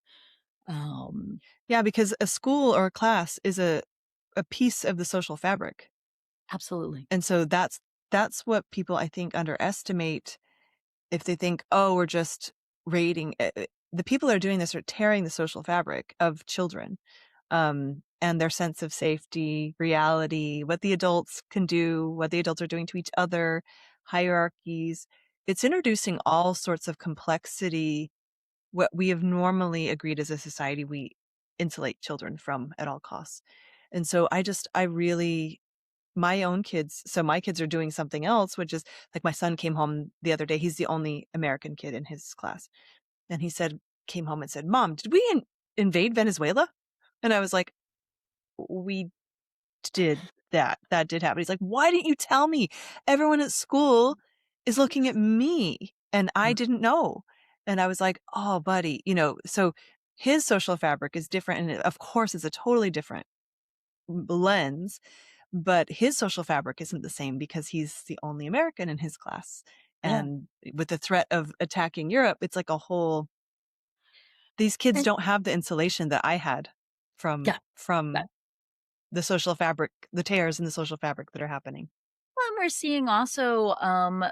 Um, Yeah, because a school or a class is a piece of the social fabric. Absolutely. And so that's what people, I think, underestimate if they think, "Oh, we're just raiding." The people that are doing this are tearing the social fabric of children, and their sense of safety, reality, what the adults can do, what the adults are doing to each other, hierarchies. It's introducing all sorts of complexity, what we have normally agreed as a society we insulate children from at all costs. And so I really, my own kids, so my kids are doing something else, which is like my son came home the other day. He's the only American kid in his class. And came home and said, "Mom, did we invade Venezuela?" And I was like, "We did that. That did happen." He's like, "Why didn't you tell me? Everyone at school is looking at me and I didn't know." And I was like, "Oh, buddy, so his social fabric is different. And of course, it's a totally different lens, but his social fabric isn't the same because he's the only American in his class. Yeah. And with the threat of attacking Europe, it's like a whole, these kids And don't have the insulation that I had from yeah. from the social fabric, the tears in the social fabric that are happening. Well, and we're seeing also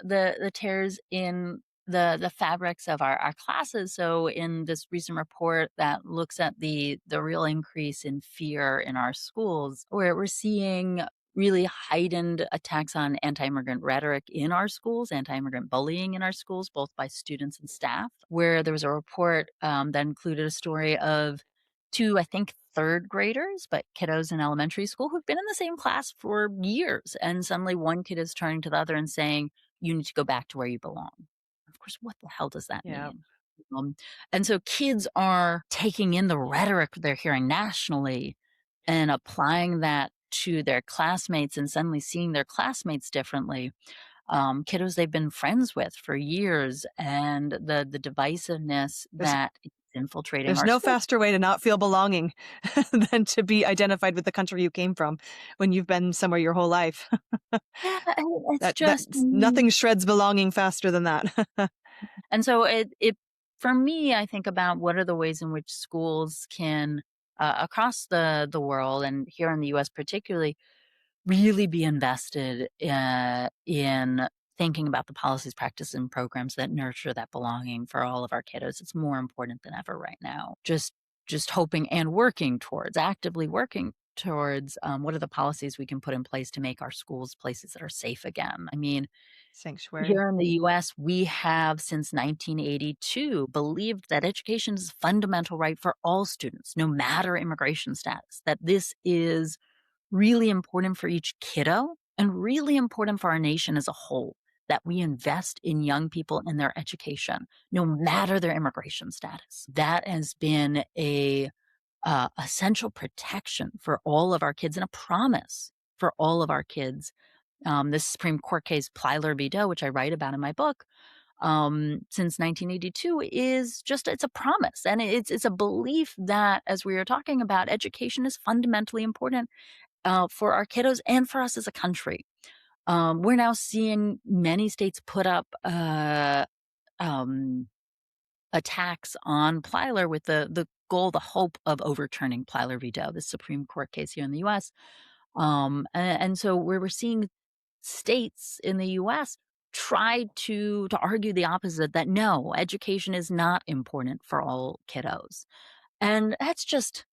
the tears in the fabrics of our classes. So in this recent report that looks at the real increase in fear in our schools, where we're seeing really heightened attacks on anti-immigrant rhetoric in our schools, anti-immigrant bullying in our schools, both by students and staff. Where there was a report that included a story of two, I think, third graders, but kiddos in elementary school who've been in the same class for years. And suddenly one kid is turning to the other and saying, "You need to go back to where you belong." Of course, what the hell does that Yeah. mean? And so kids are taking in the rhetoric they're hearing nationally and applying that to their classmates and suddenly seeing their classmates differently. Kiddos they've been friends with for years, and the divisiveness There's that is infiltrating there's our no schools. faster way to not feel belonging than to be identified with the country you came from when you've been somewhere your whole life. Yeah, and it's That just nothing shreds belonging faster than that. and so it for me, I think about what are the ways in which schools can, across the world and here in the US particularly, really be invested, in thinking about the policies, practices, and programs that nurture that belonging for all of our kiddos. It's more important than ever right now. Just hoping and working towards, actively working towards, what are the policies we can put in place to make our schools places that are safe again. I mean, Sanctuary. here in the US, we have since 1982 believed that education is a fundamental right for all students, no matter immigration status, that this is really important for each kiddo and really important for our nation as a whole, that we invest in young people and their education, no matter their immigration status. That has been a essential protection for all of our kids and a promise for all of our kids. This Supreme Court case, Plyler v. Doe, which I write about in my book, since 1982 is just it's a promise, and it's a belief that, as we were talking about, education is fundamentally important, for our kiddos and for us as a country. We're now seeing many states put up um, attacks on Plyler with the goal, the hope of overturning Plyler v. Doe, the Supreme Court case here in the U.S. And so we're seeing states in the US try to argue the opposite, that no, education is not important for all kiddos. And that's just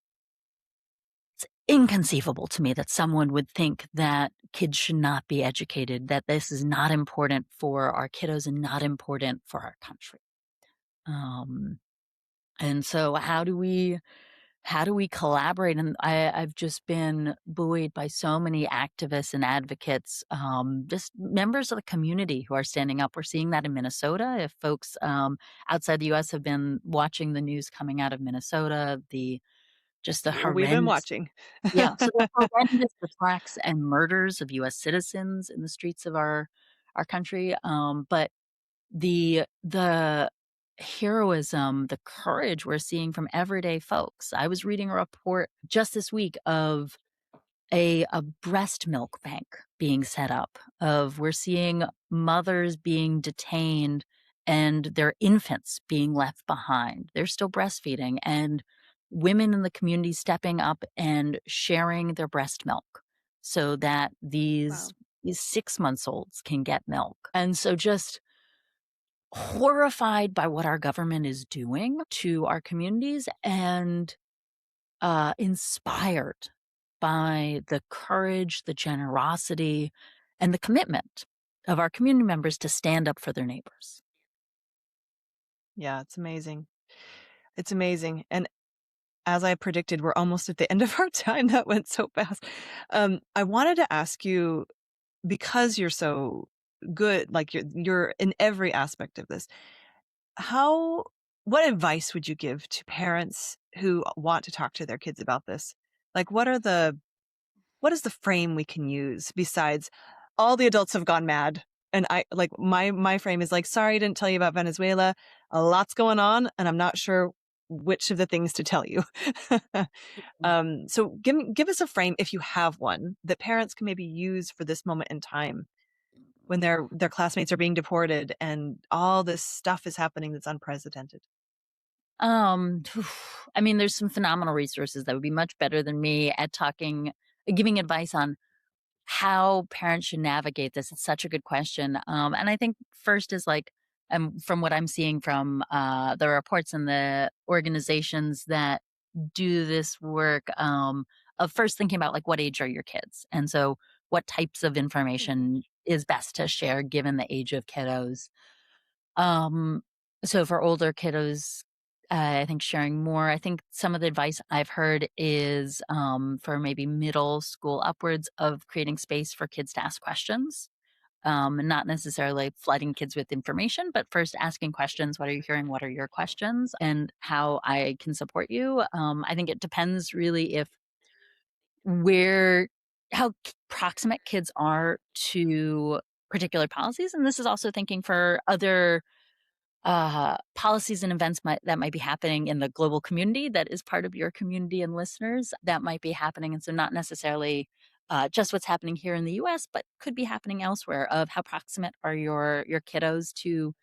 it's inconceivable to me that someone would think that kids should not be educated, that this is not important for our kiddos and not important for our country. Um, and so how do we collaborate? And I've just been buoyed by so many activists and advocates, just members of the community who are standing up. We're seeing that in Minnesota. If folks outside the U.S. have been watching the news coming out of Minnesota, the We've been horrendous, watching. yeah, so the horrendous attacks and murders of U.S. citizens in the streets of our country, but the heroism, the courage we're seeing from everyday folks. I was reading a report just this week of a breast milk bank being set up. Of We're seeing mothers being detained and their infants being left behind. They're still breastfeeding, and women in the community stepping up and sharing their breast milk so that these Wow. these 6 months olds can get milk. And so just horrified by what our government is doing to our communities, and inspired by the courage, the generosity, and the commitment of our community members to stand up for their neighbors. Yeah, it's amazing. It's amazing. And as I predicted, we're almost at the end of our time. That went so fast. I wanted to ask you, because you're so good, like you're in every aspect of this, how what advice would you give to parents who want to talk to their kids about this? Like what is the frame we can use besides all the adults have gone mad? And I like my frame is like, sorry, I didn't tell you about Venezuela. A lot's going on, and I'm not sure which of the things to tell you. So give us a frame, if you have one, that parents can maybe use for this moment in time when their classmates are being deported and all this stuff is happening that's unprecedented. Um, I mean, there's some phenomenal resources that would be much better than me at giving advice on how parents should navigate this. It's such a good question. And I think first is like, from what I'm seeing from the reports and the organizations that do this work, of first thinking about like what age are your kids, and so what types of Mhm. information is best to share given the age of kiddos. Um, so for older kiddos, I think sharing more. I think some of the advice I've heard is for maybe middle school upwards of creating space for kids to ask questions. And not necessarily flooding kids with information, but first asking questions. What are you hearing? What are your questions? And how I can support you. I think it depends really if where how proximate kids are to particular policies. And this is also thinking for other policies and events that might be happening in the global community that is part of your community and listeners that might be happening. And so, not necessarily just what's happening here in the U.S., but could be happening elsewhere. Of how proximate are your kiddos to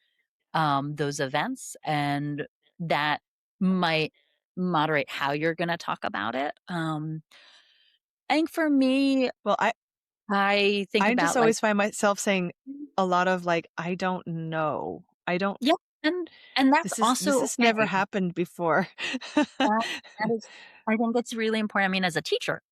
those events, and that might moderate how you're going to talk about it. I think for me, Well, I think I just about like always find myself saying a lot of like, I don't know. I don't. yeah, and that's This also has never okay. happened before. That is I think it's really important. I mean, as a teacher,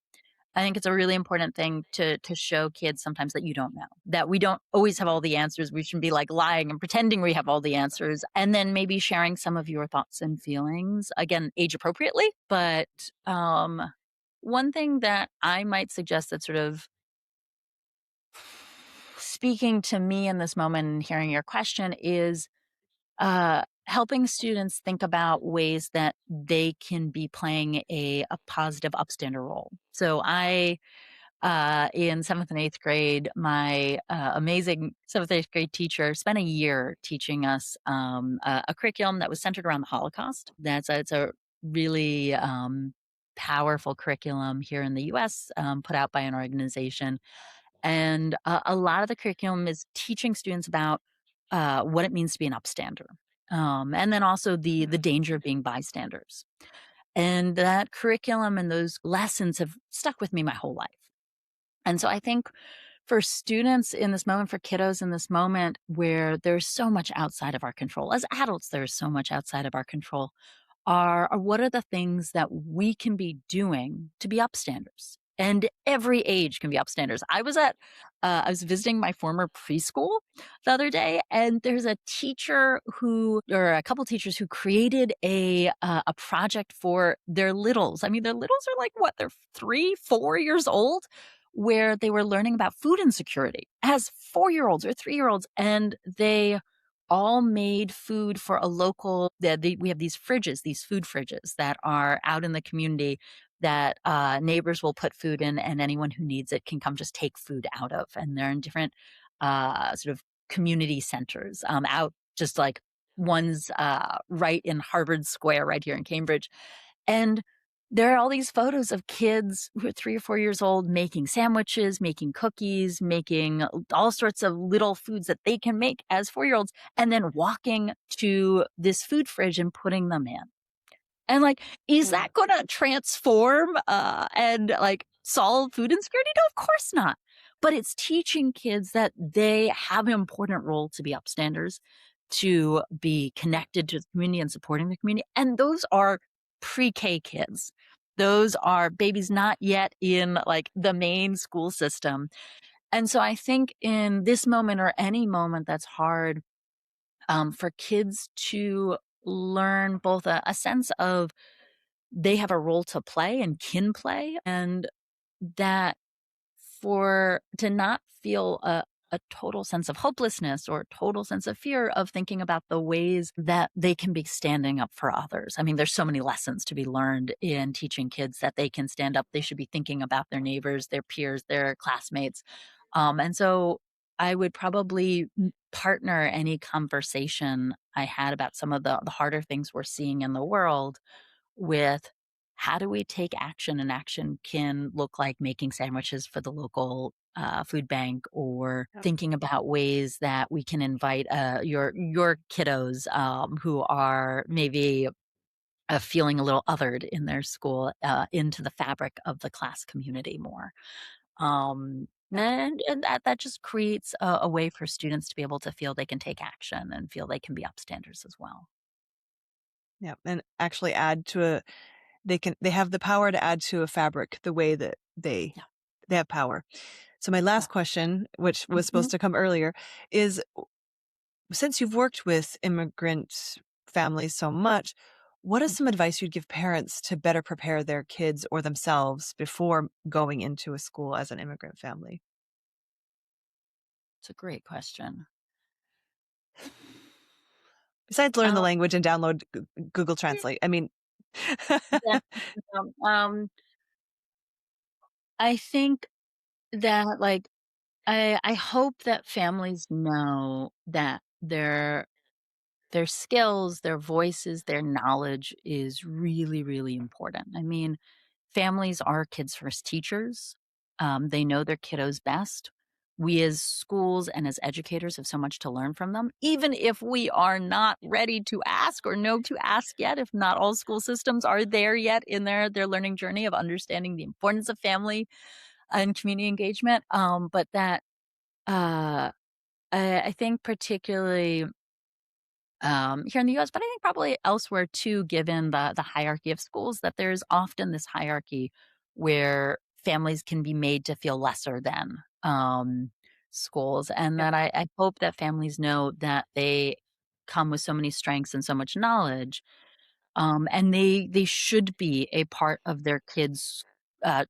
I think it's a really important thing to show kids sometimes that you don't know, that we don't always have all the answers. We shouldn't be like lying and pretending we have all the answers, and then maybe sharing some of your thoughts and feelings, again, age appropriately. But one thing that I might suggest that sort of speaking to me in this moment and hearing your question is helping students think about ways that they can be playing a positive upstander role. So in seventh and eighth grade, my amazing seventh, eighth grade teacher spent a year teaching us a curriculum that was centered around the Holocaust. It's a really powerful curriculum here in the US, put out by an organization. And a lot of the curriculum is teaching students about what it means to be an upstander. And then also the danger of being bystanders. And that curriculum and those lessons have stuck with me my whole life. And so I think for students in this moment, for kiddos in this moment where there's so much outside of our control, as adults, there's so much outside of our control, are what are the things that we can be doing to be upstanders? And every age can be upstanders. I was visiting my former preschool the other day, and there's a teacher or a couple teachers who created a project for their littles. I mean, their littles are like what? They're 3, 4 years old, where they were learning about food insecurity as 4-year-olds or 3-year-olds, and they all made food for a local we have these fridges, these food fridges that are out in the community that neighbors will put food in, and anyone who needs it can come just take food out of. And they're in different sort of community centers, out just like one's right in Harvard Square right here in Cambridge. And there are all these photos of kids who are 3 or 4 years old making sandwiches, making cookies, making all sorts of little foods that they can make as 4-year-olds, and then walking to this food fridge and putting them in. And, like, is Mm. that gonna transform, and, like, solve food insecurity? No, of course not. But it's teaching kids that they have an important role to be upstanders, to be connected to the community and supporting the community, and those are pre-K kids. Those are babies not yet in, like, the main school system. And so I think in this moment or any moment that's hard, for kids to learn both a sense of they have a role to play and can play, and that for to not feel a total sense of hopelessness or total sense of fear of thinking about the ways that they can be standing up for others. I mean, there's so many lessons to be learned in teaching kids that they can stand up. They should be thinking about their neighbors, their peers, their classmates. And so I would probably partner any conversation I had about some of the harder things we're seeing in the world with how do we take action? And action can look like making sandwiches for the local food bank, or Yep. thinking about ways that we can invite your kiddos who are maybe feeling a little othered in their school into the fabric of the class community more. Yep. And that just creates a way for students to be able to feel they can take action and feel they can be upstanders as well. Yep. And actually add to a they have the power to add to a fabric the way that Yeah. they have power. So my Yeah. last question, which was Mhm. supposed to come earlier, is since you've worked with immigrant families so much, what is some advice you'd give parents to better prepare their kids or themselves before going into a school as an immigrant family? It's a great question. Besides learn the Um, language and download Google Translate. I mean, yeah, I think that, like, I hope that families know that their skills, their voices, their knowledge is really, really important. I mean, families are kids' first teachers. They know their kiddos best. We as schools and as educators have so much to learn from them, even if we are not ready to ask or know to ask yet, if not all school systems are there yet in their learning journey of understanding the importance of family and community engagement. But that uh, I think particularly here in the US, but I think probably elsewhere too, given the hierarchy of schools, that there's often this hierarchy where families can be made to feel lesser than schools. And yep, that I hope that families know that they come with so many strengths and so much knowledge. And they should be a part of their kids' uh,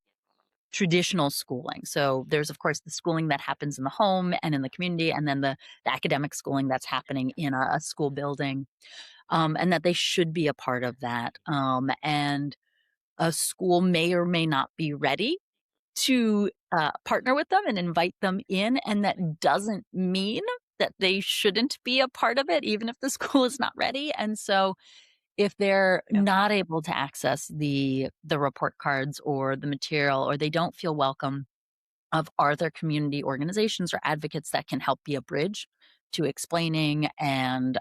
traditional schooling. So there's, of course, the schooling that happens in the home and in the community, and then the academic schooling that's happening in a school building, and that they should be a part of that. And a school may or may not be ready to partner with them and invite them in. And that doesn't mean that they shouldn't be a part of it, even if the school is not ready. And so if they're yep. not able to access the report cards or the material, or they don't feel welcome, are there community organizations or advocates that can help be a bridge to explaining and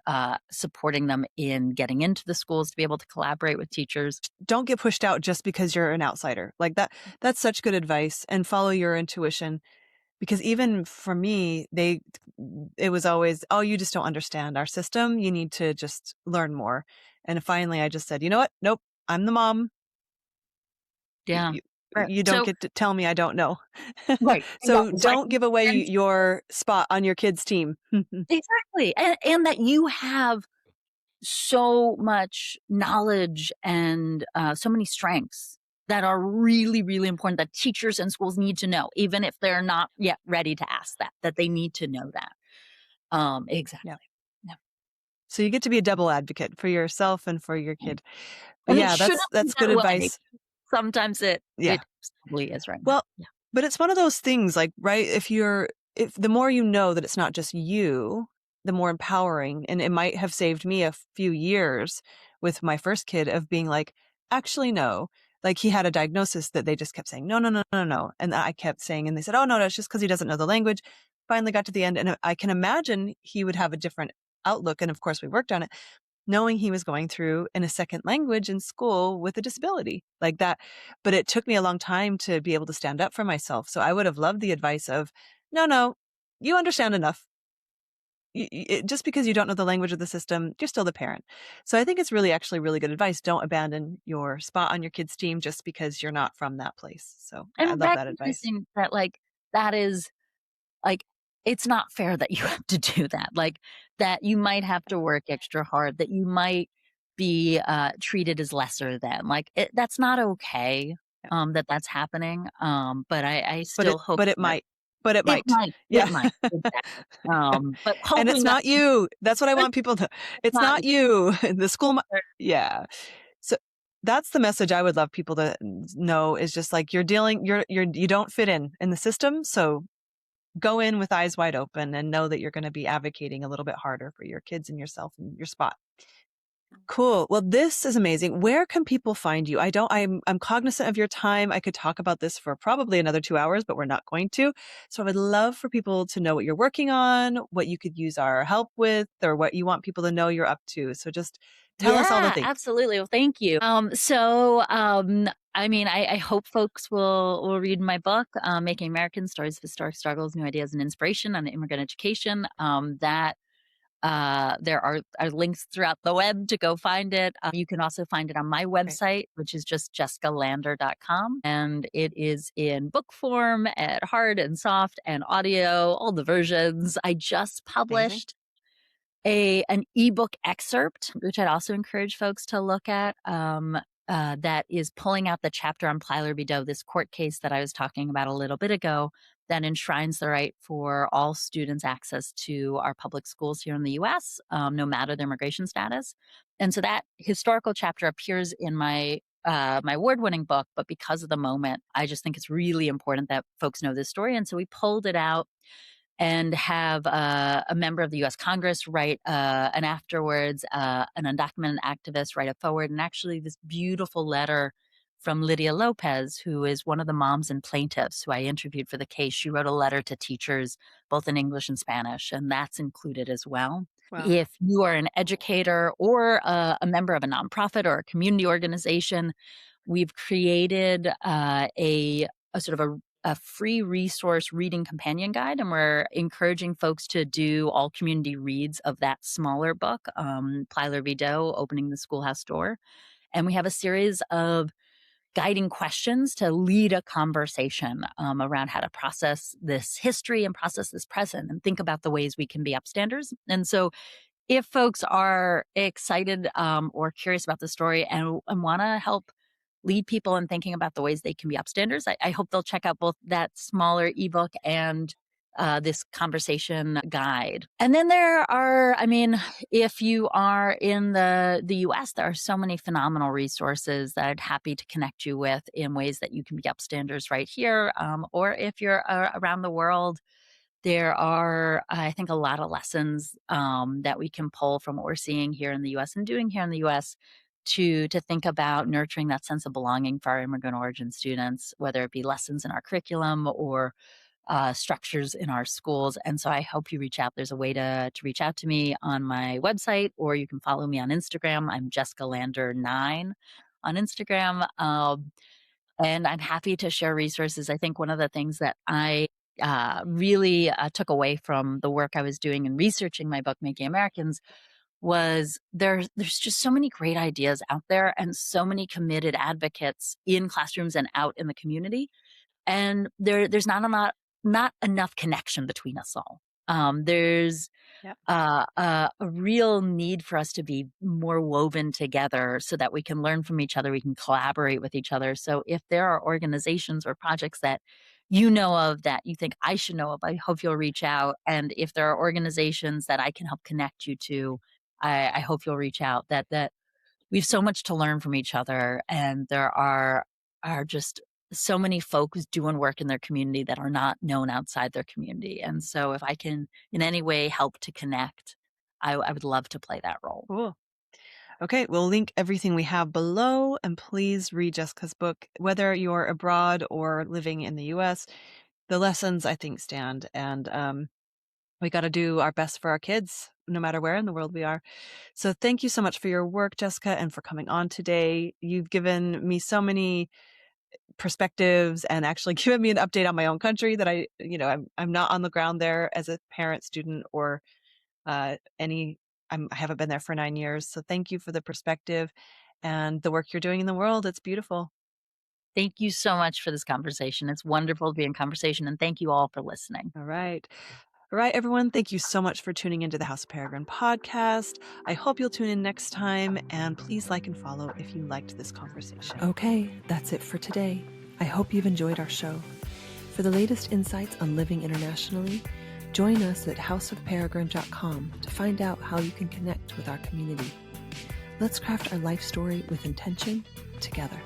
supporting them in getting into the schools to be able to collaborate with teachers? Don't get pushed out just because you're an outsider. Like that's such good advice, and follow your intuition. Because even for me, it was always, oh, you just don't understand our system. You need to just learn more. And finally, I just said, you know what? Nope. I'm the mom. You, Yeah. you, Right. you don't So, get to tell me I don't know. right. Yeah, So don't exactly. give away And your spot on your kids' team. exactly. And that you have so much knowledge and so many strengths that are really, really important that teachers and schools need to know, even if they're not yet ready to ask that they need to know that. Yeah. Exactly. Yeah. So you get to be a double advocate for yourself and for your Mm. kid. But And it yeah, shouldn't be that's good that way. advice. Sometimes Yeah. it probably is right now. Well, Yeah. but it's one of those things like, right, if the more you know that it's not just you, the more empowering. And it might have saved me a few years with my first kid of being like, actually, no. Like he had a diagnosis that they just kept saying, no, no, no, no, no. And I kept saying, and they said, oh, no, that's just because he doesn't know the language. Finally got to the end. And I can imagine he would have a different outlook. And of course, we worked on it knowing he was going through in a second language in school with a disability like that. But it took me a long time to be able to stand up for myself. So I would have loved the advice of, no, no, you understand enough. Just because you don't know the language of the system, you're still the parent. So I think it's really actually really good advice. Don't abandon your spot on your kids' team just because you're not from that place. So yeah, I And love that advice. recognizing that, like, that is like, it's not fair that you have to do that. Like, that you might have to work extra hard, that you might be treated as lesser than. Like, that's not okay. Yeah. That that's happening. But I But still hope it that might. But it it might. might, it Yeah. might, exactly. But And hopefully it's not. not you. That's what I want people to, it's Not not you. The school, either. yeah. So that's the message I would love people to know is just like you don't fit in the system. So go in with eyes wide open and know that you're going to be advocating a little bit harder for your kids and yourself and your spot. Cool. Well, this is amazing. Where can people find you? I'm cognizant of your time. I could talk about this for probably another 2 hours, but we're not going to. So I would love for people to know what you're working on, what you could use our help with, or what you want people to know you're up to. So just tell us all the Yeah, things. absolutely. Well, thank you. I mean, I hope folks will read my book, Making American Stories of Historic Struggles, New Ideas and Inspiration on Immigrant Education. There are links throughout the web to go find it. You can also find it on my Great. website, which is just jessicalander.com. And it is in book form, at hard and soft and audio, all the versions. I just Amazing. published an ebook excerpt, which I'd also encourage folks to look at. That is pulling out the chapter on Plyler v. Doe, this court case that I was talking about a little bit ago, that enshrines the right for all students access to our public schools here in the U.S., no matter their immigration status. And so that historical chapter appears in my award-winning book, but because of the moment, I just think it's really important that folks know this story. And so we pulled it out and have a member of the U.S. Congress write and afterwards an undocumented activist write a forward, and actually this beautiful letter from Lydia Lopez, who is one of the moms and plaintiffs who I interviewed for the case. She wrote a letter to teachers both in English and Spanish, and that's included as well. Wow. If you are an educator or a member of a nonprofit or a community organization, we've created a sort of a free resource reading companion guide, and we're encouraging folks to do all community reads of that smaller book, Plyler v. Doe, Opening the Schoolhouse Door. And we have a series of guiding questions to lead a conversation around how to process this history and process this present and think about the ways we can be upstanders. And so if folks are excited or curious about the story and want to help lead people in thinking about the ways they can be upstanders, I hope they'll check out both that smaller ebook and this conversation guide. And then if you are in the US, there are so many phenomenal resources that I'd happy to connect you with in ways that you can be upstanders right here. Or if you're around the world, there are, I think, a lot of lessons that we can pull from what we're seeing here in the U.S. and doing here in the U.S. to think about nurturing that sense of belonging for our immigrant origin students, whether it be lessons in our curriculum or structures in our schools. And so I hope you reach out. There's a way to reach out to me on my website, or you can follow me on Instagram. I'm Jessica Lander 9 on Instagram. And I'm happy to share resources. I think one of the things that I really took away from the work I was doing in researching my book, Making Americans, was there's just so many great ideas out there and so many committed advocates in classrooms and out in the community. And there's not enough connection between us all. There's Yep. a real need for us to be more woven together so that we can learn from each other, we can collaborate with each other. So if there are organizations or projects that you know of that you think I should know of, I hope you'll reach out. And if there are organizations that I can help connect you to, I hope you'll reach out. That we have so much to learn from each other, and there are just so many folks doing work in their community that are not known outside their community. And so if I can in any way help to connect, I would love to play that role. Cool. Okay, we'll link everything we have below, and please read Jessica's book, whether you're abroad or living in the US. The lessons, I think, stand, and we got to do our best for our kids, no matter where in the world we are. So thank you so much for your work, Jessica, and for coming on today. You've given me so many perspectives and actually given me an update on my own country that I'm not on the ground there as a parent, student, or I haven't been there for 9 years. So thank you for the perspective and the work you're doing in the world. It's beautiful. Thank you so much for this conversation. It's wonderful to be in conversation, and thank you all for listening. All right. All right, everyone. Thank you so much for tuning into the House of Peregrine podcast. I hope you'll tune in next time, and please like and follow if you liked this conversation. Okay, that's it for today. I hope you've enjoyed our show. For the latest insights on living internationally, join us at houseofperegrine.com to find out how you can connect with our community. Let's craft our life story with intention together.